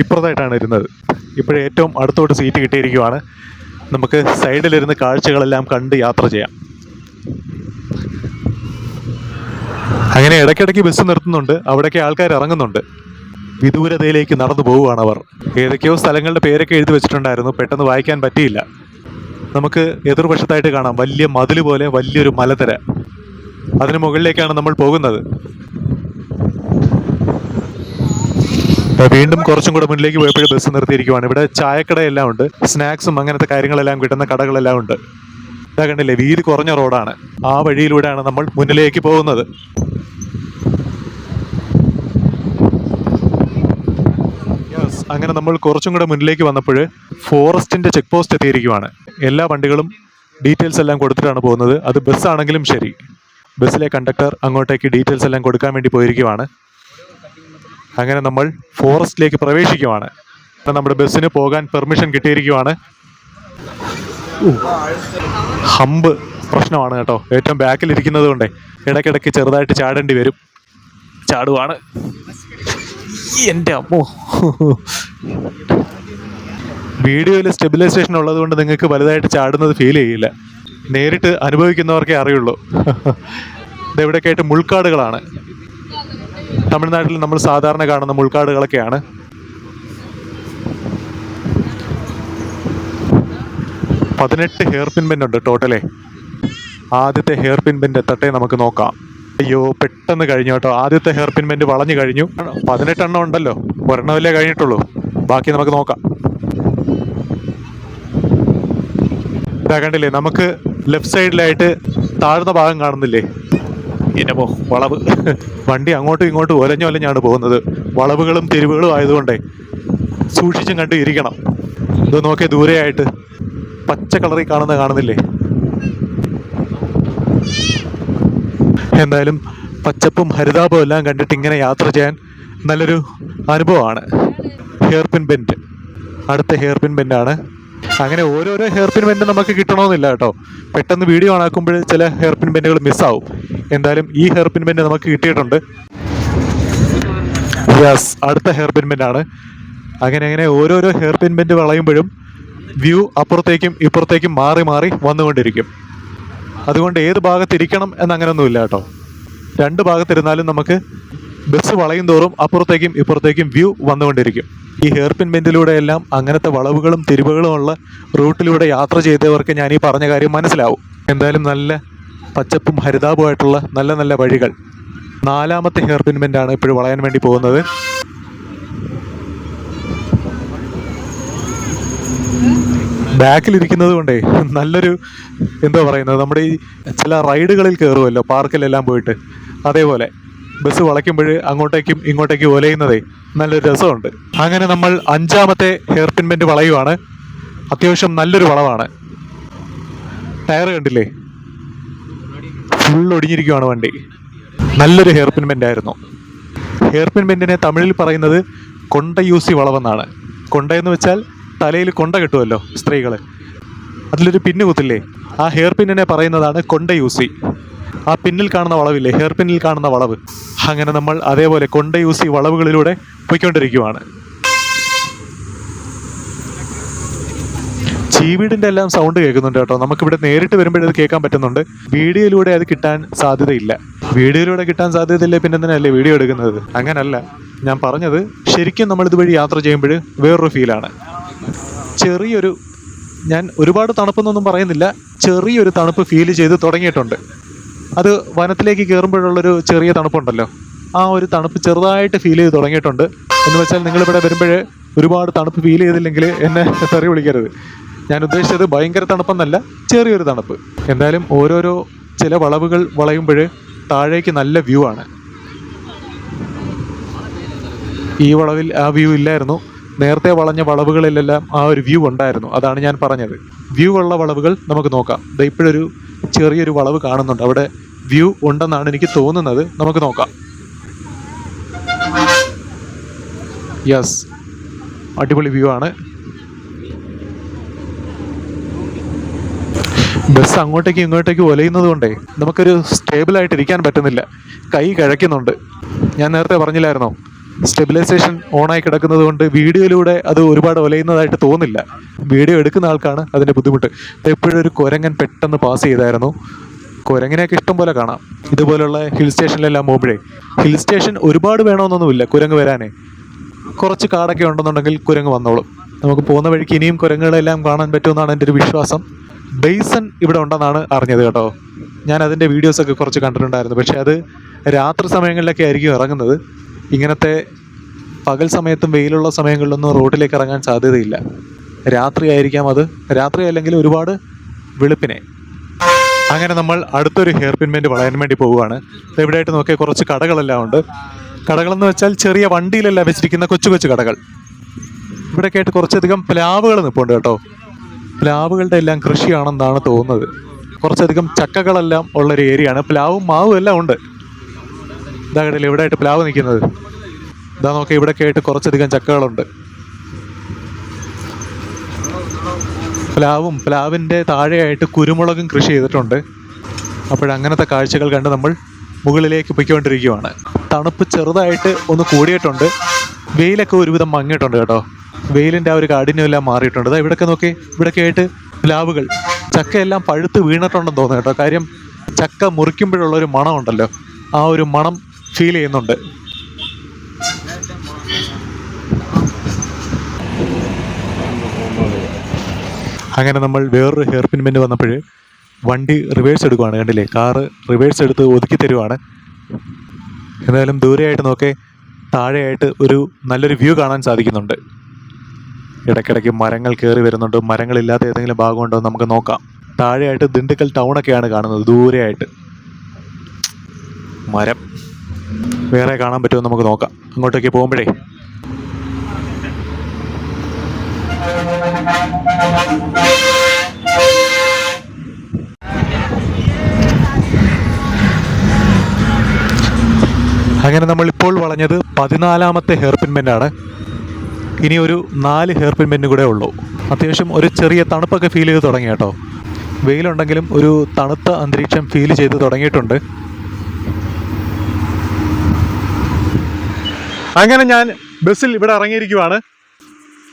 ഇപ്പുറത്തായിട്ടാണ് ഇരുന്നത്. ഇപ്പോഴേ ഏറ്റവും അടുത്തോട്ട് സീറ്റ് കിട്ടിയിരിക്കുവാണ്. നമുക്ക് സൈഡിലിരുന്ന് കാഴ്ചകളെല്ലാം കണ്ട് യാത്ര ചെയ്യാം. അങ്ങനെ ഇടയ്ക്കിടയ്ക്ക് ബസ് നിർത്തുന്നുണ്ട്, അവിടേക്ക് ആൾക്കാർ ഇറങ്ങുന്നുണ്ട്. വിദൂരതയിലേക്ക് നടന്നു പോവുകയാണ് അവർ. ഏതൊക്കെയോ സ്ഥലങ്ങളുടെ പേരൊക്കെ എഴുതി വെച്ചിട്ടുണ്ടായിരുന്നു, പെട്ടെന്ന് വായിക്കാൻ പറ്റിയില്ല. നമുക്ക് എതിർവശത്തായിട്ട് കാണാം വലിയ മതിൽ പോലെ വലിയൊരു മലനിര. അതിന് മുകളിലേക്കാണ് നമ്മൾ പോകുന്നത്. വീണ്ടും കുറച്ചും കൂടെ മുന്നിലേക്ക് പോയപ്പോഴും ബസ് നിർത്തിയിരിക്കുവാണ്. ഇവിടെ ചായക്കടയെല്ലാം ഉണ്ട്, സ്നാക്സും അങ്ങനത്തെ കാര്യങ്ങളെല്ലാം കിട്ടുന്ന കടകളെല്ലാം ഉണ്ട്. ഇതാ കണ്ടില്ലേ, വീതി കുറഞ്ഞ റോഡാണ്. ആ വഴിയിലൂടെയാണ് നമ്മൾ മുന്നിലേക്ക് പോകുന്നത്. അങ്ങനെ നമ്മൾ കുറച്ചും കൂടെ മുന്നിലേക്ക് വന്നപ്പോൾ ഫോറസ്റ്റിന്റെ ചെക്ക് പോസ്റ്റ് എത്തിയിരിക്കുവാണ്. എല്ലാ വണ്ടികളും ഡീറ്റെയിൽസ് എല്ലാം കൊടുത്തിട്ടാണ് പോകുന്നത്. അത് ബസ്സാണെങ്കിലും ശരി, ബസ്സിലെ കണ്ടക്ടർ അങ്ങോട്ടേക്ക് ഡീറ്റെയിൽസ് എല്ലാം കൊടുക്കാൻ വേണ്ടി പോയിരിക്കുവാണ്. അങ്ങനെ നമ്മൾ ഫോറസ്റ്റിലേക്ക് പ്രവേശിക്കുവാണ്. നമ്മുടെ ബസ്സിന് പോകാൻ പെർമിഷൻ കിട്ടിയിരിക്കുവാണ്. ഹമ്പ് പ്രശ്നമാണ് കേട്ടോ, ഏറ്റവും ബാക്കിൽ ഇരിക്കുന്നത് കൊണ്ടേ ഇടയ്ക്കിടയ്ക്ക് ചെറുതായിട്ട് ചാടേണ്ടി വരും. ചാടുവാണ്. എൻ്റെ അമ്മോ, വീഡിയോയിൽ സ്റ്റെബിലൈസേഷൻ ഉള്ളത് കൊണ്ട് നിങ്ങൾക്ക് വലുതായിട്ട് ചാടുന്നത് ഫീൽ ചെയ്യില്ല, നേരിട്ട് അനുഭവിക്കുന്നവർക്കേ അറിയുള്ളൂ. ഇതെവിടെയൊക്കെ ആയിട്ട് മുൾക്കാടുകളാണ്. തമിഴ്നാട്ടിൽ നമ്മൾ സാധാരണ കാണുന്ന മുൾക്കാടുകളൊക്കെയാണ്. പതിനെട്ട് ഹെയർ പിൻ ബെൻഡ് ഉണ്ട് ടോട്ടലേ. ആദ്യത്തെ ഹെയർ പിൻ ബെൻഡ് എത്തട്ടെ, നമുക്ക് നോക്കാം. അയ്യോ, പെട്ടെന്ന് കഴിഞ്ഞു കേട്ടോ. ആദ്യത്തെ ഹെയർ പിൻ ബെൻഡ് വളഞ്ഞു കഴിഞ്ഞു. 18 എണ്ണം ഉണ്ടല്ലോ, ഒരെണ്ണമല്ലേ കഴിഞ്ഞിട്ടുള്ളൂ, ബാക്കി നമുക്ക് നോക്കാം. ഇതാ കണ്ടില്ലേ, നമുക്ക് ലെഫ്റ്റ് സൈഡിലായിട്ട് താഴ്ന്ന ഭാഗം കാണുന്നില്ലേ? ഇനമോ വളവ്. വണ്ടി അങ്ങോട്ടും ഇങ്ങോട്ടും ഒലഞ്ഞൊലഞ്ഞാണ് പോകുന്നത്. വളവുകളും തിരിവുകളും ആയതുകൊണ്ടേ സൂക്ഷിച്ചും കണ്ടു ഇരിക്കണം. ഇത് നോക്കിയ ദൂരെയായിട്ട് പച്ച കളറിൽ കാണുന്നില്ലേ? എന്തായാലും പച്ചപ്പും ഹരിതാപവും എല്ലാം കണ്ടിട്ട് ഇങ്ങനെ യാത്ര ചെയ്യാൻ നല്ലൊരു അനുഭവമാണ്. ഹെയർ പിൻ ബെൻഡ്, അടുത്ത ഹെയർ പിൻ ബെൻഡാണ്. അങ്ങനെ ഓരോരോ ഹെയർ പിൻ ബെൻഡ് നമുക്ക് കിട്ടണമെന്നില്ല കേട്ടോ. പെട്ടെന്ന് വീഡിയോ ഓണാക്കുമ്പോൾ ചില ഹെയർ പിൻ ബെൻഡുകൾ മിസ്സാവും. എന്തായാലും ഈ ഹെയർ പിൻ ബെൻഡ് നമുക്ക് കിട്ടിയിട്ടുണ്ട്. യെസ്, അടുത്ത ഹെയർ പിൻ ബെൻഡാണ്. അങ്ങനെ ഓരോരോ ഹെയർ പിൻ ബെൻഡ് വളയുമ്പോഴും വ്യൂ അപ്പുറത്തേക്കും ഇപ്പുറത്തേക്കും മാറി മാറി വന്നുകൊണ്ടിരിക്കും. അതുകൊണ്ട് ഏത് ഭാഗത്തിരിക്കണം എന്നങ്ങനൊന്നുമില്ല കേട്ടോ. രണ്ട് ഭാഗത്തിരുന്നാലും നമുക്ക് ബസ് വളയും തോറും അപ്പുറത്തേക്കും ഇപ്പുറത്തേക്കും വ്യൂ വന്നുകൊണ്ടിരിക്കും. ഈ ഹെയർ പിൻ ബെൻഡിലൂടെ എല്ലാം അങ്ങനത്തെ വളവുകളും തിരിവുകളും ഉള്ള റൂട്ടിലൂടെ യാത്ര ചെയ്തവർക്ക് ഞാൻ ഈ പറഞ്ഞ കാര്യം മനസ്സിലാവും. എന്തായാലും നല്ല പച്ചപ്പും ഹരിതാപമായിട്ടുള്ള നല്ല നല്ല വഴികൾ. 4ാമത്തെ ഹെയർ പിൻ ബെൻഡാണ് ഇപ്പോഴും വളയാൻ വേണ്ടി പോകുന്നത്. ബാക്കിലിരിക്കുന്നത് കൊണ്ടേ നല്ലൊരു എന്താ പറയുന്നത്, നമ്മുടെ ഈ ചില റൈഡുകളിൽ കയറുമല്ലോ പാർക്കിലെല്ലാം പോയിട്ട്, അതേപോലെ ബസ് വളയ്ക്കുമ്പോൾ അങ്ങോട്ടേക്കും ഇങ്ങോട്ടേക്കും ഒലയുന്നതേ നല്ലൊരു രസമുണ്ട്. അങ്ങനെ നമ്മൾ 5ാമത്തെ ഹെയർ പിൻ ബെൻഡ് വളയുവാണ്. അത്യാവശ്യം നല്ലൊരു വളവാണ്. ടയർ കണ്ടില്ലേ, ഫുൾ ഒടിഞ്ഞിരിക്കുവാണ് വണ്ടി. നല്ലൊരു ഹെയർ പിൻ ബെൻഡായിരുന്നു. ഹെയർ പിൻ ബെൻഡിനെ തമിഴിൽ പറയുന്നത് കൊണ്ടയൂസി വളവെന്നാണ്. കൊണ്ടയെന്ന് വെച്ചാൽ തലയിൽ കൊണ്ട കെട്ടുമല്ലോ സ്ത്രീകൾ, അതിലൊരു പിന്ന് കുത്തില്ലേ, ആ ഹെയർ പിന്നിനെ പറയുന്നതാണ് കൊണ്ടയൂസി. ആ പിന്നിൽ കാണുന്ന വളവില്ലേ, ഹെയർ പിന്നിൽ കാണുന്ന വളവ്, അങ്ങനെ നമ്മൾ അതേപോലെ കൊണ്ടയൂസി വളവുകളിലൂടെ പോയിക്കൊണ്ടിരിക്കുവാണ്. ചീവീടിൻ്റെ എല്ലാം സൗണ്ട് കേൾക്കുന്നുണ്ട് കേട്ടോ. നമുക്കിവിടെ നേരിട്ട് വരുമ്പോഴത് കേൾക്കാൻ പറ്റുന്നുണ്ട്. വീഡിയോയിലൂടെ അത് കിട്ടാൻ സാധ്യതയില്ല. വീഡിയോയിലൂടെ കിട്ടാൻ സാധ്യതയില്ലേ പിന്നെ എന്തിനല്ലേ വീഡിയോ എടുക്കുന്നത്? അങ്ങനല്ല ഞാൻ പറഞ്ഞത്. ശരിക്കും നമ്മളിതുവഴി യാത്ര ചെയ്യുമ്പോൾ വേറൊരു ഫീലാണ്. ചെറിയൊരു, ഞാൻ ഒരുപാട് തണുപ്പെന്നൊന്നും പറയുന്നില്ല, ചെറിയൊരു തണുപ്പ് ഫീൽ ചെയ്ത് തുടങ്ങിയിട്ടുണ്ട്. അത് വനത്തിലേക്ക് കയറുമ്പോഴുള്ളൊരു ചെറിയ തണുപ്പുണ്ടല്ലോ, ആ ഒരു തണുപ്പ് ചെറുതായിട്ട് ഫീൽ ചെയ്ത് തുടങ്ങിയിട്ടുണ്ട്. എന്ന് വെച്ചാൽ നിങ്ങളിവിടെ വരുമ്പോൾ ഒരുപാട് തണുപ്പ് ഫീൽ ചെയ്തില്ലെങ്കിൽ എന്നെ തെറി വിളിക്കരുത്. ഞാൻ ഉദ്ദേശിച്ചത് ഭയങ്കര തണുപ്പെന്നല്ല, ചെറിയൊരു തണുപ്പ്. എന്തായാലും ഓരോരോ ചില വളവുകൾ വളയുമ്പോൾ താഴേക്ക് നല്ല വ്യൂ ആണ്. ഈ വളവിൽ ആ വ്യൂ ഇല്ലായിരുന്നു. നേരത്തെ വളഞ്ഞ വളവുകളിലെല്ലാം ആ ഒരു വ്യൂ ഉണ്ടായിരുന്നു. അതാണ് ഞാൻ പറഞ്ഞത്. വ്യൂ ഉള്ള വളവുകൾ നമുക്ക് നോക്കാം. ഇത് ഇപ്പോഴൊരു ചെറിയൊരു വളവ് കാണുന്നുണ്ട്, അവിടെ വ്യൂ ഉണ്ടെന്നാണ് എനിക്ക് തോന്നുന്നത്. നമുക്ക് നോക്കാം. യെസ്, അടിപൊളി വ്യൂ ആണ്. ബസ് അങ്ങോട്ടേക്കും ഇങ്ങോട്ടേക്കും ഒലയുന്നത് കൊണ്ടേ നമുക്കൊരു സ്റ്റേബിളായിട്ട് ഇരിക്കാൻ പറ്റുന്നില്ല. കൈ കിഴക്കുന്നുണ്ട്. ഞാൻ നേരത്തെ പറഞ്ഞില്ലായിരുന്നോ, സ്റ്റെബിലൈസേഷൻ ഓണായി കിടക്കുന്നത് കൊണ്ട് വീഡിയോയിലൂടെ അത് ഒരുപാട് ഒലയുന്നതായിട്ട് തോന്നില്ല. വീഡിയോ എടുക്കുന്ന ആൾക്കാണ് അതിൻ്റെ ബുദ്ധിമുട്ട്. എപ്പോഴും ഒരു കുരങ്ങൻ പെട്ടെന്ന് പാസ് ചെയ്തായിരുന്നു. കുരങ്ങിനെയൊക്കെ ഇഷ്ടം പോലെ കാണാം ഇതുപോലുള്ള ഹിൽ സ്റ്റേഷനിലെല്ലാം പോകുമ്പോഴേ. ഹിൽ സ്റ്റേഷൻ ഒരുപാട് വേണമെന്നൊന്നുമില്ല കുരങ്ങ് വരാനേ. കുറച്ച് കാടൊക്കെ ഉണ്ടെന്നുണ്ടെങ്കിൽ കുരങ്ങ് വന്നോളും. നമുക്ക് പോകുന്ന വഴിക്ക് ഇനിയും കുരങ്ങുകളെല്ലാം കാണാൻ പറ്റുമെന്നാണ് എൻ്റെ ഒരു വിശ്വാസം. ബെയ്സൺ ഇവിടെ ഉണ്ടെന്നാണ് അറിഞ്ഞത് കേട്ടോ. ഞാൻ അതിൻ്റെ വീഡിയോസൊക്കെ കുറച്ച് കണ്ടിട്ടുണ്ടായിരുന്നു. പക്ഷേ അത് രാത്രി സമയങ്ങളിലൊക്കെ ആയിരിക്കും ഇറങ്ങുന്നത്. ഇങ്ങനത്തെ പകൽ സമയത്തും വെയിലുള്ള സമയങ്ങളിലൊന്നും റോഡിലേക്ക് ഇറങ്ങാൻ സാധ്യതയില്ല. രാത്രി ആയിരിക്കാം അത്, രാത്രി അല്ലെങ്കിൽ ഒരുപാട് വെളുപ്പിനെ. അങ്ങനെ നമ്മൾ അടുത്തൊരു ഹെയർ പിൻ ബെൻഡ് വളയാൻ വേണ്ടി പോവുകയാണ്. ഇവിടെയായിട്ട് നോക്കിയാൽ കുറച്ച് കടകളെല്ലാം ഉണ്ട്. കടകളെന്ന് വെച്ചാൽ ചെറിയ വണ്ടിയിലെല്ലാം വെച്ചിരിക്കുന്ന കൊച്ചു കൊച്ചു കടകൾ. ഇവിടെയൊക്കെ ആയിട്ട് കുറച്ചധികം പ്ലാവുകൾ നിൽപ്പുണ്ട് കേട്ടോ. പ്ലാവുകളുടെ എല്ലാം കൃഷിയാണെന്നാണ് തോന്നുന്നത്. കുറച്ചധികം ചക്കകളെല്ലാം ഉള്ളൊരു ഏരിയയാണ്. പ്ലാവും മാവും എല്ലാം ഉണ്ട്. ഇതാ കണ്ടില്ലേ ഇവിടെ ആയിട്ട് പ്ലാവ് നിൽക്കുന്നത്. ഇതാ നോക്കി ഇവിടെയൊക്കെ ആയിട്ട് കുറച്ചധികം ചക്കകളുണ്ട്. പ്ലാവിൻ്റെ താഴെയായിട്ട് കുരുമുളകും കൃഷി ചെയ്തിട്ടുണ്ട്. അപ്പോഴങ്ങനത്തെ കാഴ്ചകൾ കണ്ട് നമ്മൾ മുകളിലേക്ക് പൊയ്ക്കൊണ്ടിരിക്കുകയാണ്. തണുപ്പ് ചെറുതായിട്ട് ഒന്ന് കൂടിയിട്ടുണ്ട്. വെയിലൊക്കെ ഒരുവിധം മങ്ങിയിട്ടുണ്ട് കേട്ടോ. വെയിലിൻ്റെ ആ ഒരു കാഠിന്യമെല്ലാം മാറിയിട്ടുണ്ട്. അതാ ഇവിടെയൊക്കെ നോക്കി, ഇവിടെയൊക്കെ ആയിട്ട് പ്ലാവുകൾ. ചക്കയെല്ലാം പഴുത്ത് വീണിട്ടുണ്ടെന്ന് തോന്നുന്നു കേട്ടോ. കാര്യം ചക്ക മുറിക്കുമ്പോഴുള്ളൊരു മണമുണ്ടല്ലോ, ആ ഒരു മണം ഫീൽ ചെയ്യുന്നുണ്ട്. അങ്ങനെ നമ്മൾ വേറൊരു ഹെയർ പിൻ ബെൻഡ് വന്നപ്പോൾ വണ്ടി റിവേഴ്സ് എടുക്കുവാണ്. കണ്ടില്ലേ, കാറ് റിവേഴ്സ് എടുത്ത് ഒതുക്കി തരുവാണ്. എന്തായാലും ദൂരെയായിട്ട് നോക്കേ, താഴെയായിട്ട് ഒരു നല്ലൊരു വ്യൂ കാണാൻ സാധിക്കുന്നുണ്ട്. ഇടയ്ക്കിടയ്ക്ക് മരങ്ങൾ കയറി വരുന്നുണ്ട്. മരങ്ങളില്ലാത്ത ഏതെങ്കിലും ഭാഗമുണ്ടോ എന്ന് നമുക്ക് നോക്കാം. താഴെയായിട്ട് ദിണ്ടുക്കൽ ടൗണൊക്കെയാണ് കാണുന്നത്. ദൂരെയായിട്ട് മരം വേറെ കാണാൻ പറ്റുമോ നമുക്ക് നോക്കാം. അങ്ങോട്ടേക്ക് പോകുമ്പോഴേ അങ്ങനെ നമ്മളിപ്പോൾ വളഞ്ഞത് 14ാമത്തെ ഹെയർ പിൻ ബെൻഡാണ്. ഇനി ഒരു 4 ഹെയർ പിൻ ബെൻഡ് കൂടെ ഉള്ളൂ. അത്യാവശ്യം ഒരു ചെറിയ തണുപ്പൊക്കെ ഫീൽ ചെയ്ത് തുടങ്ങി കേട്ടോ. വെയിലുണ്ടെങ്കിലും ഒരു തണുത്ത അന്തരീക്ഷം ഫീൽ ചെയ്ത് തുടങ്ങിയിട്ടുണ്ട്. അങ്ങനെ ഞാൻ ബസ്സിൽ ഇവിടെ ഇറങ്ങിയിരിക്കുവാണ്.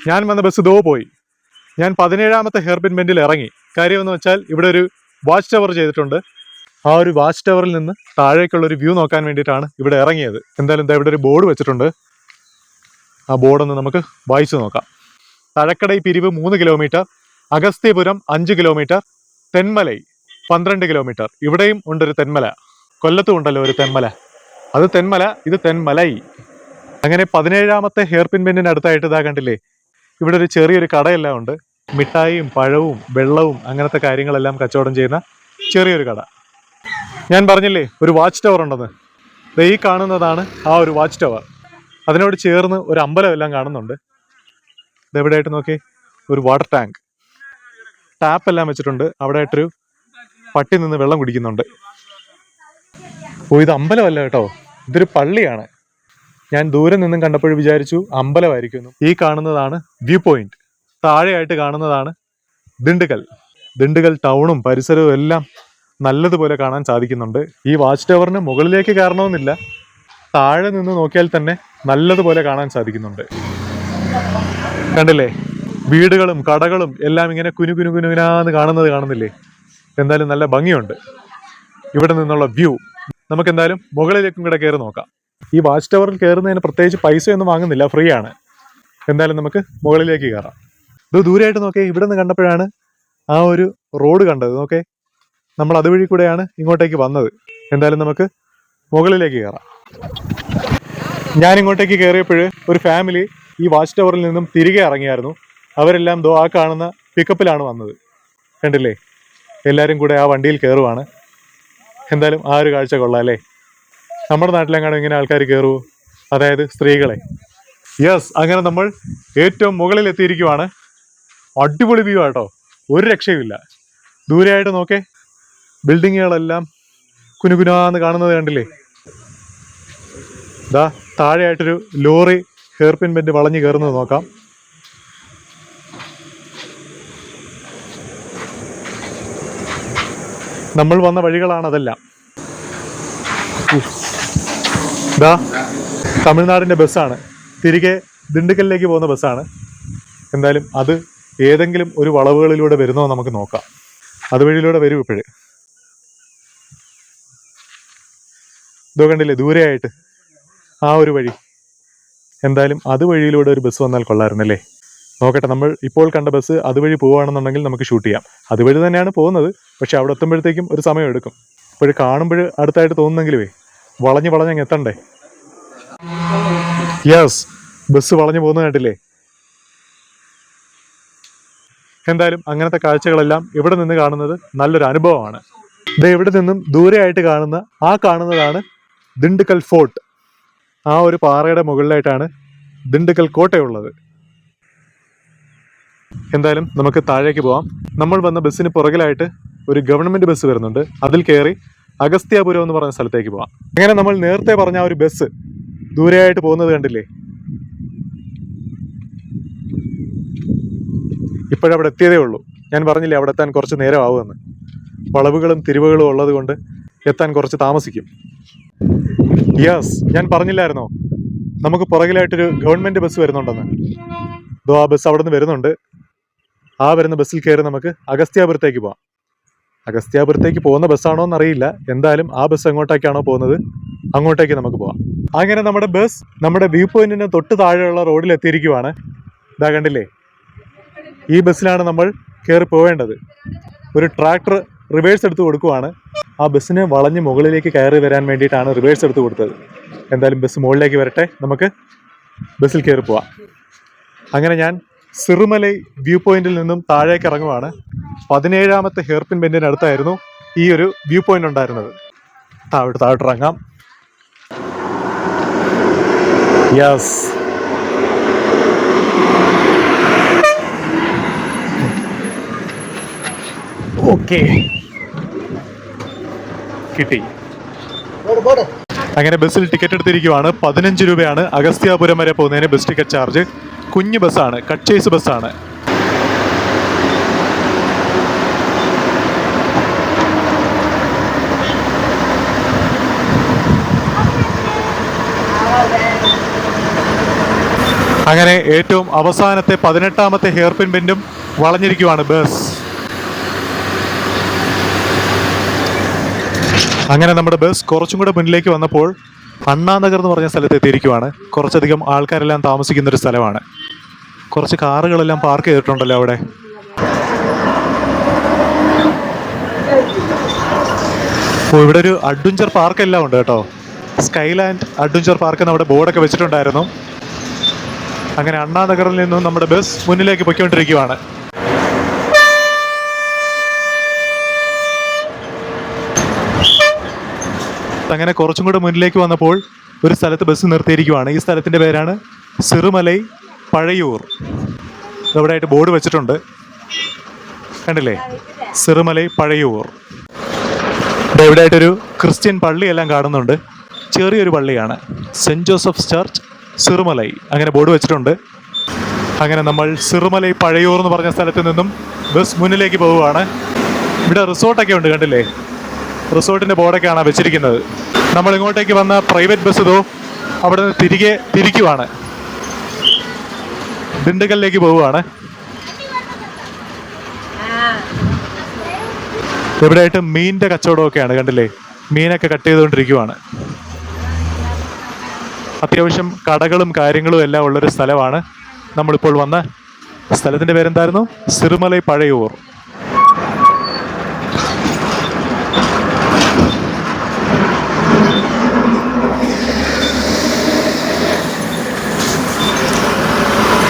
ഞാൻ വന്ന ബസ് ദോ പോയി. ഞാൻ 17ാമത്തെ ഹെയർ പിൻ ബെൻഡിൽ ഇറങ്ങി. കാര്യമെന്ന് വെച്ചാൽ ഇവിടെ ഒരു വാച്ച് ടവർ ചെയ്തിട്ടുണ്ട്. ആ ഒരു വാച്ച് ടവറിൽ നിന്ന് താഴേക്കുള്ളൊരു വ്യൂ നോക്കാൻ വേണ്ടിയിട്ടാണ് ഇവിടെ ഇറങ്ങിയത്. എന്തായാലും എന്താ ഇവിടെ ഒരു ബോർഡ് വെച്ചിട്ടുണ്ട്. ആ ബോർഡൊന്ന് നമുക്ക് വായിച്ചു നോക്കാം. തഴക്കടൈ പിരിവ് 3 കിലോമീറ്റർ, അഗസ്ത്യപുരം 5 കിലോമീറ്റർ, തെന്മലൈ 12 കിലോമീറ്റർ. ഇവിടെയും ഉണ്ടൊരു തെന്മല. കൊല്ലത്തും ഉണ്ടല്ലോ ഒരു തെന്മല. അത് തെന്മല, ഇത് തെന്മലൈ. അങ്ങനെ 17ാമത്തെ ഹെയർ പിൻ ബെൻഡിന് അടുത്തായിട്ട് ഇതാ കണ്ടില്ലേ, ഇവിടെ ഒരു ചെറിയൊരു കടയെല്ലാം ഉണ്ട്. മിഠായിയും പഴവും വെള്ളവും അങ്ങനത്തെ കാര്യങ്ങളെല്ലാം കച്ചവടം ചെയ്യുന്ന ചെറിയൊരു കട. ഞാൻ പറഞ്ഞില്ലേ ഒരു വാച്ച് ടവർ ഉണ്ടെന്ന്. ഈ കാണുന്നതാണ് ആ ഒരു വാച്ച് ടവർ. അതിനോട് ചേർന്ന് ഒരു അമ്പലം എല്ലാം കാണുന്നുണ്ട്. ഇതെവിടെയായിട്ട് നോക്കി ഒരു വാട്ടർ ടാങ്ക്, ടാപ്പ് എല്ലാം വെച്ചിട്ടുണ്ട്. അവിടെ ആയിട്ടൊരു പട്ടി നിന്ന് വെള്ളം കുടിക്കുന്നുണ്ട്. ഓ, ഇത് അമ്പലമല്ല കേട്ടോ, ഇതൊരു പള്ളിയാണ്. ഞാൻ ദൂരെ നിന്നും കണ്ടപ്പോൾ വിചാരിച്ചു അമ്പലമായിരിക്കുന്നു. ഈ കാണുന്നതാണ് വ്യൂ പോയിന്റ്. താഴെയായിട്ട് കാണുന്നതാണ് ദിണ്ടുകൽ ടൗണും പരിസരവും എല്ലാം നല്ലതുപോലെ കാണാൻ സാധിക്കുന്നുണ്ട്. ഈ വാച്ച് ടവറിന് മുകളിലേക്ക് കയറണമെന്നില്ല, താഴെ നിന്ന് നോക്കിയാൽ തന്നെ നല്ലതുപോലെ കാണാൻ സാധിക്കുന്നുണ്ട്. കണ്ടില്ലേ, വീടുകളും കടകളും എല്ലാം ഇങ്ങനെ കുനുകുനാന്ന് കാണുന്നില്ലേ. എന്തായാലും നല്ല ഭംഗിയുണ്ട് ഇവിടെ നിന്നുള്ള വ്യൂ. നമുക്ക് എന്തായാലും മുകളിലേക്കും കൂടെ കയറി നോക്കാം. ഈ വാച്ച് ടവറിൽ കയറുന്നതിന് പ്രത്യേകിച്ച് പൈസയൊന്നും വാങ്ങുന്നില്ല, ഫ്രീ ആണ്. എന്തായാലും നമുക്ക് മുകളിലേക്ക് കയറാം. ഇത് ദൂരെയായിട്ട് നോക്കേ, ഇവിടെ നിന്ന് കണ്ടപ്പോഴാണ് ആ ഒരു റോഡ് കണ്ടത്. നോക്കേ, നമ്മൾ അതുവഴി കൂടെയാണ് ഇങ്ങോട്ടേക്ക് വന്നത്. എന്തായാലും നമുക്ക് മുകളിലേക്ക് കയറാം. ഞാൻ ഇങ്ങോട്ടേക്ക് കയറിയപ്പോൾ ഒരു ഫാമിലി ഈ വാച്ച് ടവറിൽ നിന്നും തിരികെ ഇറങ്ങിയായിരുന്നു. അവരെല്ലാം ആ കാണുന്ന പിക്കപ്പിലാണ് വന്നത്. കണ്ടില്ലേ, എല്ലാവരും കൂടെ ആ വണ്ടിയിൽ കയറുവാണ്. എന്തായാലും ആ ഒരു കാഴ്ച കൊള്ളാം അല്ലേ. നമ്മുടെ നാട്ടിലെങ്ങാനും ഇങ്ങനെ ആൾക്കാർ കയറുമോ, അതായത് സ്ത്രീകളെ. യെസ്, അങ്ങനെ നമ്മൾ ഏറ്റവും മുകളിൽ എത്തിയിരിക്കുവാണ്. അടിപൊളി വ്യൂ ആട്ടോ, ഒരു രക്ഷയുമില്ല. ദൂരെയായിട്ട് നോക്കേ, ബിൽഡിങ്ങുകളെല്ലാം കുനുകുനാന്ന് കാണുന്നത് കണ്ടില്ലേ. ഇതാ താഴെയായിട്ടൊരു ലോറി ഹെയർ പിൻ ബെൻഡ് വളഞ്ഞു കയറുന്നത് നോക്കാം. നമ്മൾ വന്ന വഴികളാണ് അതെല്ലാം. ഇതാ തമിഴ്നാടിൻ്റെ ബസ്സാണ്, തിരികെ ദിണ്ടുക്കലിലേക്ക് പോകുന്ന ബസ്സാണ്. എന്തായാലും അത് ഏതെങ്കിലും ഒരു വളവുകളിലൂടെ വരുന്നോ നമുക്ക് നോക്കാം. അതുവഴിയിലൂടെ വരും ഇപ്പോഴേ. ഇതോ കണ്ടില്ലേ ദൂരെയായിട്ട് ആ ഒരു വഴി. എന്തായാലും അതുവഴിയിലൂടെ ഒരു ബസ് വന്നാൽ കൊള്ളായിരുന്നല്ലേ. നോക്കട്ടെ, നമ്മൾ ഇപ്പോൾ കണ്ട ബസ് അതുവഴി പോവുകയാണെന്നുണ്ടെങ്കിൽ നമുക്ക് ഷൂട്ട് ചെയ്യാം. അതുവഴി തന്നെയാണ് പോകുന്നത്, പക്ഷെ അവിടെ എത്തുമ്പോഴത്തേക്കും ഒരു സമയം എടുക്കും. ഇപ്പോഴും കാണുമ്പോൾ അടുത്തായിട്ട് തോന്നുന്നെങ്കിലുവേ വളഞ്ഞങ്ങ് എത്തണ്ടേ. യെസ്, ബസ് വളഞ്ഞു പോകുന്നത് കണ്ടില്ലേ? എന്തായാലും അങ്ങനത്തെ കാഴ്ചകളെല്ലാം ഇവിടെ നിന്ന് കാണുന്നത് നല്ലൊരു അനുഭവമാണ്. ഇത് ഇവിടെ നിന്നും ദൂരെയായിട്ട് കാണുന്നതാണ് ദിണ്ടുക്കൽ ഫോർട്ട്. ആ ഒരു പാറയുടെ മുകളിലായിട്ടാണ് ദിണ്ടുക്കൽ കോട്ടയുള്ളത്. എന്തായാലും നമുക്ക് താഴേക്ക് പോവാം. നമ്മൾ വന്ന ബസ്സിന് പുറകിലായിട്ട് ഒരു ഗവൺമെന്റ് ബസ് വരുന്നുണ്ട്. അതിൽ കയറി അഗസ്ത്യാപുരം എന്ന് പറഞ്ഞ സ്ഥലത്തേക്ക് പോവാം. അങ്ങനെ നമ്മൾ നേരത്തെ പറഞ്ഞ ആ ഒരു ബസ് ദൂരെയായിട്ട് പോകുന്നത് കണ്ടില്ലേ? ഇപ്പോഴവിടെ എത്തിയതേ ഉള്ളൂ. ഞാൻ പറഞ്ഞില്ലേ അവിടെ എത്താൻ കുറച്ച് നേരം ആവുമെന്ന്. വളവുകളും തിരിവുകളും ഉള്ളത് കൊണ്ട് എത്താൻ കുറച്ച് താമസിക്കും. യെസ്, ഞാൻ പറഞ്ഞില്ലായിരുന്നോ നമുക്ക് പുറകിലായിട്ടൊരു ഗവൺമെന്റ് ബസ് വരുന്നുണ്ടെന്ന്? ഇതോ ആ ബസ് അവിടെ നിന്ന് വരുന്നുണ്ട്. ആ വരുന്ന ബസ്സിൽ കയറി നമുക്ക് അഗസ്ത്യാപുരത്തേക്ക് പോവാം. അഗസ്ത്യാപുരത്തേക്ക് പോകുന്ന ബസ്സാണോ എന്നറിയില്ല. എന്തായാലും ആ ബസ് എങ്ങോട്ടേക്കാണോ പോകുന്നത് അങ്ങോട്ടേക്ക് നമുക്ക് പോവാം. അങ്ങനെ നമ്മുടെ ബസ് നമ്മുടെ വ്യൂ പോയിന്റിന് തൊട്ട് താഴെയുള്ള റോഡിൽ എത്തിയിരിക്കുവാണ്. ഇതാ കണ്ടില്ലേ? ഈ ബസ്സിലാണ് നമ്മൾ കയറി പോവേണ്ടത്. ഒരു ട്രാക്ടർ റിവേഴ്സ് എടുത്ത് കൊടുക്കുവാണ്. ആ ബസ്സിന് വളഞ്ഞ് മുകളിലേക്ക് കയറി വരാൻ വേണ്ടിയിട്ടാണ് റിവേഴ്സ് എടുത്ത് കൊടുത്തത്. എന്തായാലും ബസ് മുകളിലേക്ക് വരട്ടെ, നമുക്ക് ബസ്സിൽ കയറി പോവാം. അങ്ങനെ ഞാൻ സിറുമലൈ വ്യൂ പോയിന്റിൽ നിന്നും താഴേക്ക് ഇറങ്ങുവാണ്. 17ാമത്തെ ഹെയർപിൻ ബെൻഡിനടുത്തായിരുന്നു ഈ ഒരു വ്യൂ പോയിന്റ് ഉണ്ടായിരുന്നത്. താഴോട്ടിറങ്ങാം. യെസ്, ഓക്കെ, കിട്ടി. അങ്ങനെ ബസ്സിൽ ടിക്കറ്റ് എടുത്തിരിക്കുവാണ്. 15 രൂപയാണ് അഗസ്ത്യാപുരം വരെ പോകുന്നതിന് ബസ് ടിക്കറ്റ് ചാർജ്. കുഞ്ഞു ബസ്സാണ്, കട്ട്ചേസ് ബസ്സാണ്. അങ്ങനെ ഏറ്റവും അവസാനത്തെ 18ാമത്തെ ഹെയർപിൻ ബെൻഡും വളഞ്ഞിരിക്കുവാണ് ബസ്. അങ്ങനെ നമ്മുടെ ബസ് കുറച്ചും കൂടെ മുന്നിലേക്ക് വന്നപ്പോൾ അണ്ണാനഗർ എന്ന് പറഞ്ഞ സ്ഥലത്ത് എത്തിയിരിക്കുവാണ്. കുറച്ചധികം ആൾക്കാരെല്ലാം താമസിക്കുന്നൊരു സ്ഥലമാണ്. കുറച്ച് കാറുകളെല്ലാം പാർക്ക് ചെയ്തിട്ടുണ്ടല്ലോ അവിടെ. അപ്പോൾ ഇവിടെ ഒരു അഡ്വഞ്ചർ പാർക്ക് എല്ലാം ഉണ്ട് കേട്ടോ. സ്കൈലാൻഡ് അഡ്വഞ്ചർ പാർക്ക് എന്ന് അവിടെ ബോർഡൊക്കെ വെച്ചിട്ടുണ്ടായിരുന്നു. അങ്ങനെ അണ്ണാനഗറിൽ നിന്നും നമ്മുടെ ബസ് മുന്നിലേക്ക് പൊയ്ക്കൊണ്ടിരിക്കുവാണ്. അങ്ങനെ കുറച്ചും കൂടെ മുന്നിലേക്ക് വന്നപ്പോൾ ഒരു സ്ഥലത്ത് ബസ് നിർത്തിയിരിക്കുവാണ്. ഈ സ്ഥലത്തിൻ്റെ പേരാണ് സിറുമലൈ പഴയൂർ. ഇതവിടെയായിട്ട് ബോർഡ് വെച്ചിട്ടുണ്ട്, കണ്ടില്ലേ? സിറുമലൈ പഴയൂർ. ഇവിടെയായിട്ടൊരു ക്രിസ്ത്യൻ പള്ളിയെല്ലാം കാണുന്നുണ്ട്. ചെറിയൊരു പള്ളിയാണ്, സെൻറ്റ് ജോസഫ്സ് ചർച്ച് സിറുമലൈ, അങ്ങനെ ബോർഡ് വെച്ചിട്ടുണ്ട്. അങ്ങനെ നമ്മൾ സിറുമലൈ പഴയൂർ എന്ന് പറഞ്ഞ സ്ഥലത്ത് നിന്നും ബസ് മുന്നിലേക്ക് പോവുകയാണ്. ഇവിടെ റിസോർട്ടൊക്കെ ഉണ്ട്, കണ്ടില്ലേ? റിസോർട്ടിൻ്റെ ബോർഡൊക്കെയാണ് വെച്ചിരിക്കുന്നത്. നമ്മൾ ഇങ്ങോട്ടേക്ക് വന്ന പ്രൈവറ്റ് ബസ് ഇതോ അവിടെ നിന്ന് തിരിക്കുവാണ്, ദിണ്ടുക്കലിലേക്ക് പോവുകയാണ്. ഇവിടെയായിട്ട് മീനിൻ്റെ കച്ചവടമൊക്കെയാണ്, കണ്ടില്ലേ? മീനൊക്കെ കട്ട് ചെയ്തുകൊണ്ടിരിക്കുവാണ്. അത്യാവശ്യം കടകളും കാര്യങ്ങളും എല്ലാം ഉള്ളൊരു സ്ഥലമാണ്. നമ്മളിപ്പോൾ വന്ന സ്ഥലത്തിൻ്റെ പേരെന്തായിരുന്നു? സിറുമലൈ പഴയൂർ.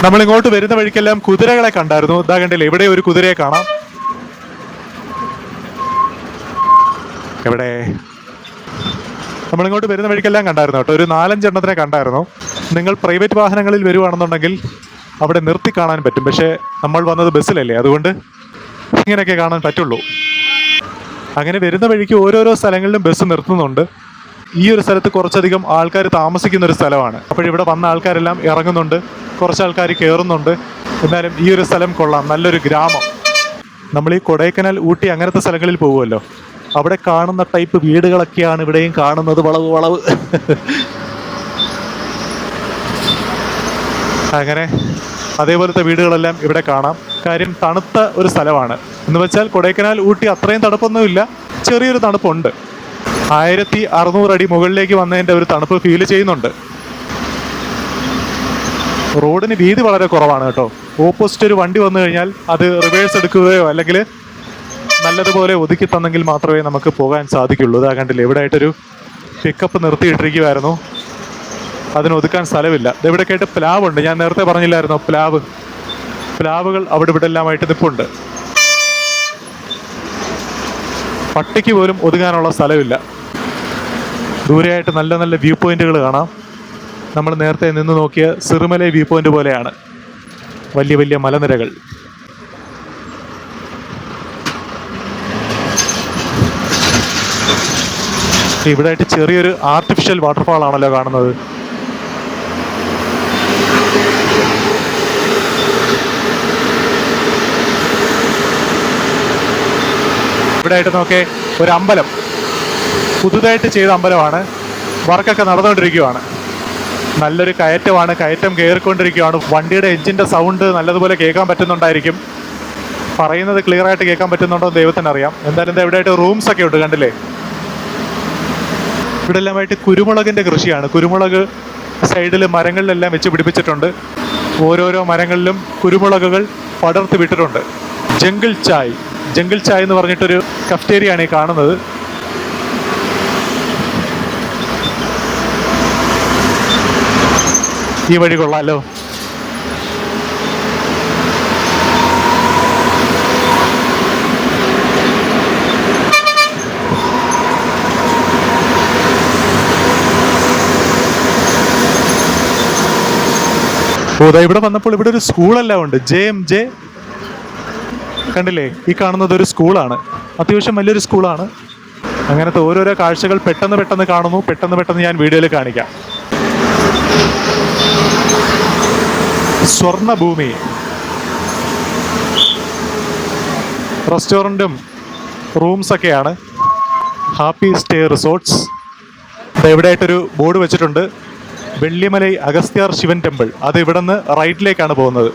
നമ്മളിങ്ങോട്ട് വരുന്ന വഴിക്കെല്ലാം കുതിരകളെ കണ്ടായിരുന്നു. ഇതാ കണ്ടില്ലേ, ഇവിടെ ഒരു കുതിരയെ കാണാം. എവിടെ? നമ്മളിങ്ങോട്ട് വരുന്ന വഴിക്കെല്ലാം കണ്ടായിരുന്നു കേട്ടോ. ഒരു 4-5 എണ്ണത്തിനെ കണ്ടായിരുന്നു. നിങ്ങൾ പ്രൈവറ്റ് വാഹനങ്ങളിൽ വരുവാണെന്നുണ്ടെങ്കിൽ അവിടെ നിർത്തി കാണാൻ പറ്റും. പക്ഷേ നമ്മൾ വന്നത് ബസ്സിലല്ലേ, അതുകൊണ്ട് ഇങ്ങനെയൊക്കെ കാണാൻ പറ്റുള്ളൂ. അങ്ങനെ വരുന്ന വഴിക്ക് ഓരോരോ സ്ഥലങ്ങളിലും ബസ് നിർത്തുന്നുണ്ട്. ഈ ഒരു സ്ഥലത്ത് കുറച്ചധികം ആൾക്കാർ താമസിക്കുന്ന ഒരു സ്ഥലമാണ്. അപ്പോഴിവിടെ വന്ന ആൾക്കാരെല്ലാം ഇറങ്ങുന്നുണ്ട്, കുറച്ച് ആൾക്കാർ കയറുന്നുണ്ട്. എന്നാലും ഈ ഒരു സ്ഥലം കൊള്ളാം, നല്ലൊരു ഗ്രാമം. നമ്മൾ ഈ കൊടൈക്കനാൽ, ഊട്ടി അങ്ങനത്തെ സ്ഥലങ്ങളിൽ പോകുമല്ലോ, അവിടെ കാണുന്ന ടൈപ്പ് വീടുകളൊക്കെയാണ് ഇവിടെയും കാണുന്നത്. വളവ് അങ്ങനെ അതേപോലത്തെ വീടുകളെല്ലാം ഇവിടെ കാണാം. കാര്യം തണുത്ത ഒരു സ്ഥലമാണ്. എന്ന് വെച്ചാൽ കൊടൈക്കനാൽ, ഊട്ടി അത്രയും തണുപ്പൊന്നുമില്ല, ചെറിയൊരു തണുപ്പുണ്ട്. 1600 അടി മുകളിലേക്ക് വന്നതിൻ്റെ ഒരു തണുപ്പ് ഫീൽ ചെയ്യുന്നുണ്ട്. റോഡിന് വീതി വളരെ കുറവാണ് കേട്ടോ. ഓപ്പോസിറ്റ് ഒരു വണ്ടി വന്നു കഴിഞ്ഞാൽ അത് റിവേഴ്സ് എടുക്കുകയോ അല്ലെങ്കിൽ നല്ലതുപോലെ ഒതുക്കി തന്നെങ്കിൽ മാത്രമേ നമുക്ക് പോകാൻ സാധിക്കുള്ളൂ. ഇതാ കണ്ടില്ലേ, ഇവിടെ ആയിട്ടൊരു പിക്കപ്പ് നിർത്തിയിട്ടിരിക്കുമായിരുന്നു. അതിന് ഒതുക്കാൻ സ്ഥലമില്ല. ഇവിടെയൊക്കെ ആയിട്ട് പ്ലാവുണ്ട്. ഞാൻ നേരത്തെ പറഞ്ഞില്ലായിരുന്നോ പ്ലാവുകൾ അവിടെ ഇവിടെ എല്ലാമായിട്ട് നിൽപ്പുണ്ട്. പട്ടിക്ക് പോലും ഒതുങ്ങാനുള്ള സ്ഥലമില്ല. ദൂരെയായിട്ട് നല്ല നല്ല വ്യൂ പോയിന്റുകൾ കാണാം. നമ്മൾ നേരത്തെ നിന്ന് നോക്കിയ സിറുമലൈ വ്യൂ പോയിന്റ് പോലെയാണ് വലിയ വലിയ മലനിരകൾ. ഇവിടെ ആയിട്ട് ചെറിയൊരു ആർട്ടിഫിഷ്യൽ വാട്ടർഫാൾ ആണല്ലോ കാണുന്നത്. ഇവിടെ ആയിട്ട് നോക്കേ ഒരു അമ്പലം, പുതുതായിട്ട് ചെയ്ത അമ്പലമാണ്. വർക്കൊക്കെ നടന്നുകൊണ്ടിരിക്കുകയാണ്. നല്ലൊരു കയറ്റമാണ്, കയറ്റം കയറിക്കൊണ്ടിരിക്കുകയാണ്. വണ്ടിയുടെ എഞ്ചിൻ്റെ സൗണ്ട് നല്ലതുപോലെ കേൾക്കാൻ പറ്റുന്നുണ്ടായിരിക്കും. പറയുന്നത് ക്ലിയർ ആയിട്ട് കേൾക്കാൻ പറ്റുന്നുണ്ടോ ദൈവത്തിന് അറിയാം. എന്തായാലും എന്താ ഇവിടെ ആയിട്ട് റൂംസ് ഒക്കെ ഉണ്ട്, കണ്ടില്ലേ? ഇവിടെ എല്ലാമായിട്ട് കുരുമുളകിൻ്റെ കൃഷിയാണ്. കുരുമുളക് സൈഡിൽ മരങ്ങളിലെല്ലാം വെച്ച് പിടിപ്പിച്ചിട്ടുണ്ട്. ഓരോരോ മരങ്ങളിലും കുരുമുളകുകൾ പടർത്തി വിട്ടിട്ടുണ്ട്. ജംഗിൾ ചായ് എന്ന് പറഞ്ഞിട്ടൊരു കഫ്റ്റേരിയാണ് ഈ കാണുന്നത്. ഈ വഴി കൊള്ളാലോ. ഇവിടെ വന്നപ്പോൾ ഇവിടെ ഒരു സ്കൂളെല്ലാം ഉണ്ട്. JMJ കണ്ടില്ലേ? ഈ കാണുന്നത് ഒരു സ്കൂളാണ്. അത്യാവശ്യം വലിയൊരു സ്കൂളാണ്. അങ്ങനത്തെ ഓരോരോ കാഴ്ചകൾ പെട്ടെന്ന് കാണുന്നു. പെട്ടെന്ന് ഞാൻ വീഡിയോയിൽ കാണിക്കാം. സ്വർണഭൂമി റെസ്റ്റോറൻറ്റും റൂംസൊക്കെയാണ്. Happy stay resorts. ഇവിടെയായിട്ടൊരു ബോർഡ് വെച്ചിട്ടുണ്ട്, വെള്ളിമലൈ അഗസ്ത്യാർ ശിവൻ ടെമ്പിൾ. അത് ഇവിടെ നിന്ന് റൈറ്റിലേക്കാണ് പോകുന്നത്.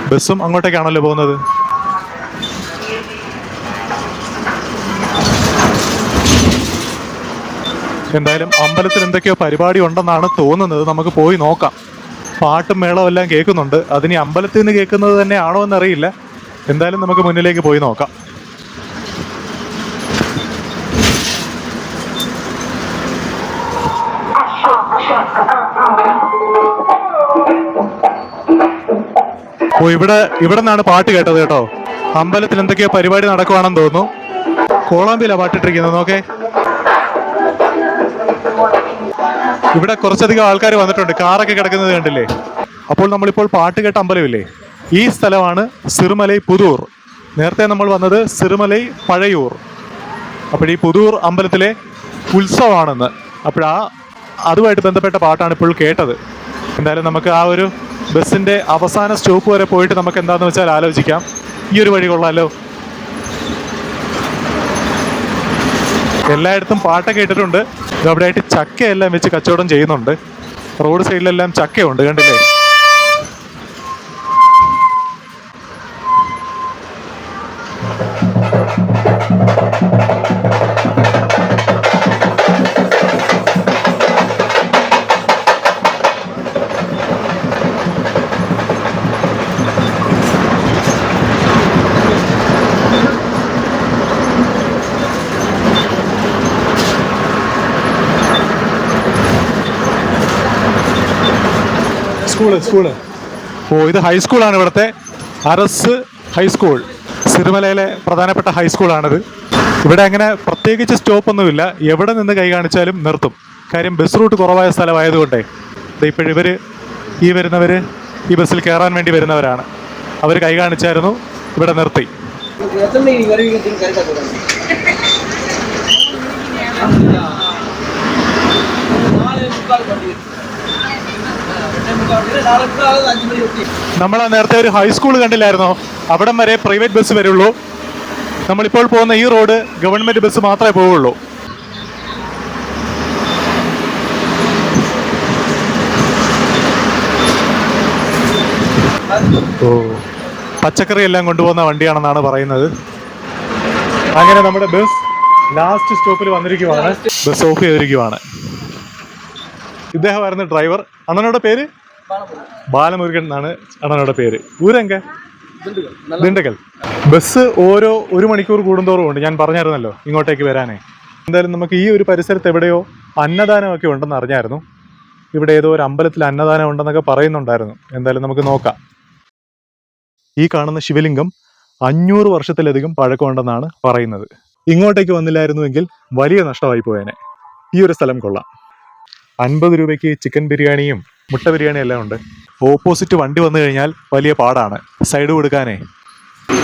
ബസ്സും അങ്ങോട്ടേക്കാണല്ലോ പോകുന്നത്. എന്തായാലും അമ്പലത്തിൽ എന്തൊക്കെയോ പരിപാടി ഉണ്ടെന്നാണ് തോന്നുന്നത്. നമുക്ക് പോയി നോക്കാം. പാട്ടും മേളവും എല്ലാം കേൾക്കുന്നുണ്ട്. അതിനി അമ്പലത്തിൽ നിന്ന് കേൾക്കുന്നത് തന്നെ ആണോ എന്നറിയില്ല. എന്തായാലും നമുക്ക് മുന്നിലേക്ക് പോയി നോക്കാം. ഇവിടെ നിന്നാണ് പാട്ട് കേട്ടത് കേട്ടോ. അമ്പലത്തിൽ എന്തൊക്കെയോ പരിപാടി നടക്കുവാണെന്ന് തോന്നുന്നു. കോളാമ്പിയിലാണ് പാട്ടിട്ടിരിക്കുന്നത്. നോക്കേ, ഇവിടെ കുറച്ചധികം ആൾക്കാർ വന്നിട്ടുണ്ട്. കാറൊക്കെ കിടക്കുന്നത് കണ്ടില്ലേ? അപ്പോൾ നമ്മളിപ്പോൾ പാട്ട് കേട്ട അമ്പലമില്ലേ, ഈ സ്ഥലമാണ് സിറുമലൈ പുതൂർ. നേരത്തെ നമ്മൾ വന്നത് സിറുമലൈ പഴയൂർ. അപ്പോൾ ഈ പുതൂർ അമ്പലത്തിലെ ഉത്സവമാണെന്ന്. അതുമായിട്ട് ബന്ധപ്പെട്ട പാട്ടാണ് ഇപ്പോൾ കേട്ടത്. എന്തായാലും നമുക്ക് ആ ഒരു ബസ്സിൻ്റെ അവസാന സ്റ്റോപ്പ് വരെ പോയിട്ട് നമുക്ക് എന്താണെന്ന് വെച്ചാൽ ആലോചിക്കാം. ഈ ഒരു വഴി കൊള്ളാമല്ലോ. എല്ലായിടത്തും പാട്ടൊക്കെ ഇട്ടിട്ടുണ്ട്. അവിടെ ആയിട്ട് ചക്കയെല്ലാം വെച്ച് കച്ചവടം ചെയ്യുന്നുണ്ട്. റോഡ് സൈഡിലെല്ലാം ചക്കയുണ്ട്, കണ്ടില്ലേ? സ്കൂള്. ഇത് ഹൈസ്കൂളാണ്. ഇവിടുത്തെ അരസ് ഹൈസ്കൂൾ, സിറുമലയിലെ പ്രധാനപ്പെട്ട ഹൈസ്കൂളാണിത്. ഇവിടെ അങ്ങനെ പ്രത്യേകിച്ച് സ്റ്റോപ്പൊന്നുമില്ല. എവിടെ നിന്ന് കൈ കാണിച്ചാലും നിർത്തും. കാര്യം ബസ് റൂട്ട് കുറവായ സ്ഥലമായതുകൊണ്ടേ. ഇപ്പോഴിവർ വരുന്നവർ ഈ ബസ്സിൽ കയറാൻ വേണ്ടി വരുന്നവരാണ്. അവർ കൈ കാണിച്ചായിരുന്നു, ഇവിടെ നിർത്തി. നമ്മൾ നേരത്തെ ഒരു ഹൈസ്കൂൾ കണ്ടില്ലായിരുന്നോ? അവിടം വരെ പ്രൈവറ്റ് ബസ് വരുള്ളൂ. നമ്മളിപ്പോൾ പോകുന്ന ഈ റോഡ് ഗവൺമെന്റ് ബസ് മാത്രമേ പോവുള്ളൂ. പച്ചക്കറി എല്ലാം കൊണ്ടുപോകുന്ന വണ്ടിയാണെന്നാണ് പറയുന്നത്. അങ്ങനെ നമ്മുടെ ബസ് ലാസ്റ്റ് സ്റ്റോപ്പിൽ വന്നിരിക്കുവാണ്. ബസ് ഓഫ് ചെയ്തിരിക്കുവാണ്. ഇദ്ദേഹമായിരുന്നു ഡ്രൈവർ. അണ്ണനോட പേര് ബാലമുരുകൻ എന്നാണ് അണ്ണനോட പേര്. ഊരെങ്ക ദിണ്ടകൽ. ബസ് ഓരോ 1 മണിക്കൂർ കൂടുന്തോറും ഉണ്ട്. ഞാൻ പറഞ്ഞായിരുന്നല്ലോ ഇങ്ങോട്ടേക്ക് വരാനേ. എന്തായാലും നമുക്ക് ഈ ഒരു പരിസരത്ത് എവിടെയോ അന്നദാനമൊക്കെ ഉണ്ടെന്ന് അറിഞ്ഞായിരുന്നു. ഇവിടെ ഏതോ ഒരു അമ്പലത്തിൽ അന്നദാനം ഉണ്ടെന്നൊക്കെ പറയുന്നുണ്ടായിരുന്നു. എന്തായാലും നമുക്ക് നോക്കാം. ഈ കാണുന്ന ശിവലിംഗം 500 വർഷത്തിലധികം പഴക്കമുണ്ടെന്നാണ് പറയുന്നത്. ഇങ്ങോട്ടേക്ക് വന്നില്ലായിരുന്നുവെങ്കിൽ വലിയ നഷ്ടമായി പോയേനെ. ഈ ഒരു സ്ഥലം കൊള്ളാം. 50 രൂപയ്ക്ക് ചിക്കൻ ബിരിയാണിയും മുട്ട ബിരിയാണിയും എല്ലാം ഉണ്ട്. ഓപ്പോസിറ്റ് വണ്ടി വന്നു കഴിഞ്ഞാൽ വലിയ പാടാണ് സൈഡ് കൊടുക്കാനേ.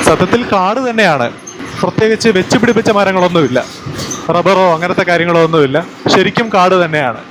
സത്യത്തിൽ കാട് തന്നെയാണ്. പ്രത്യേകിച്ച് വെച്ച് പിടിപ്പിച്ച മരങ്ങളൊന്നുമില്ല, റബ്ബറോ അങ്ങനത്തെ കാര്യങ്ങളോ ഒന്നുമില്ല. ശരിക്കും കാട് തന്നെയാണ്.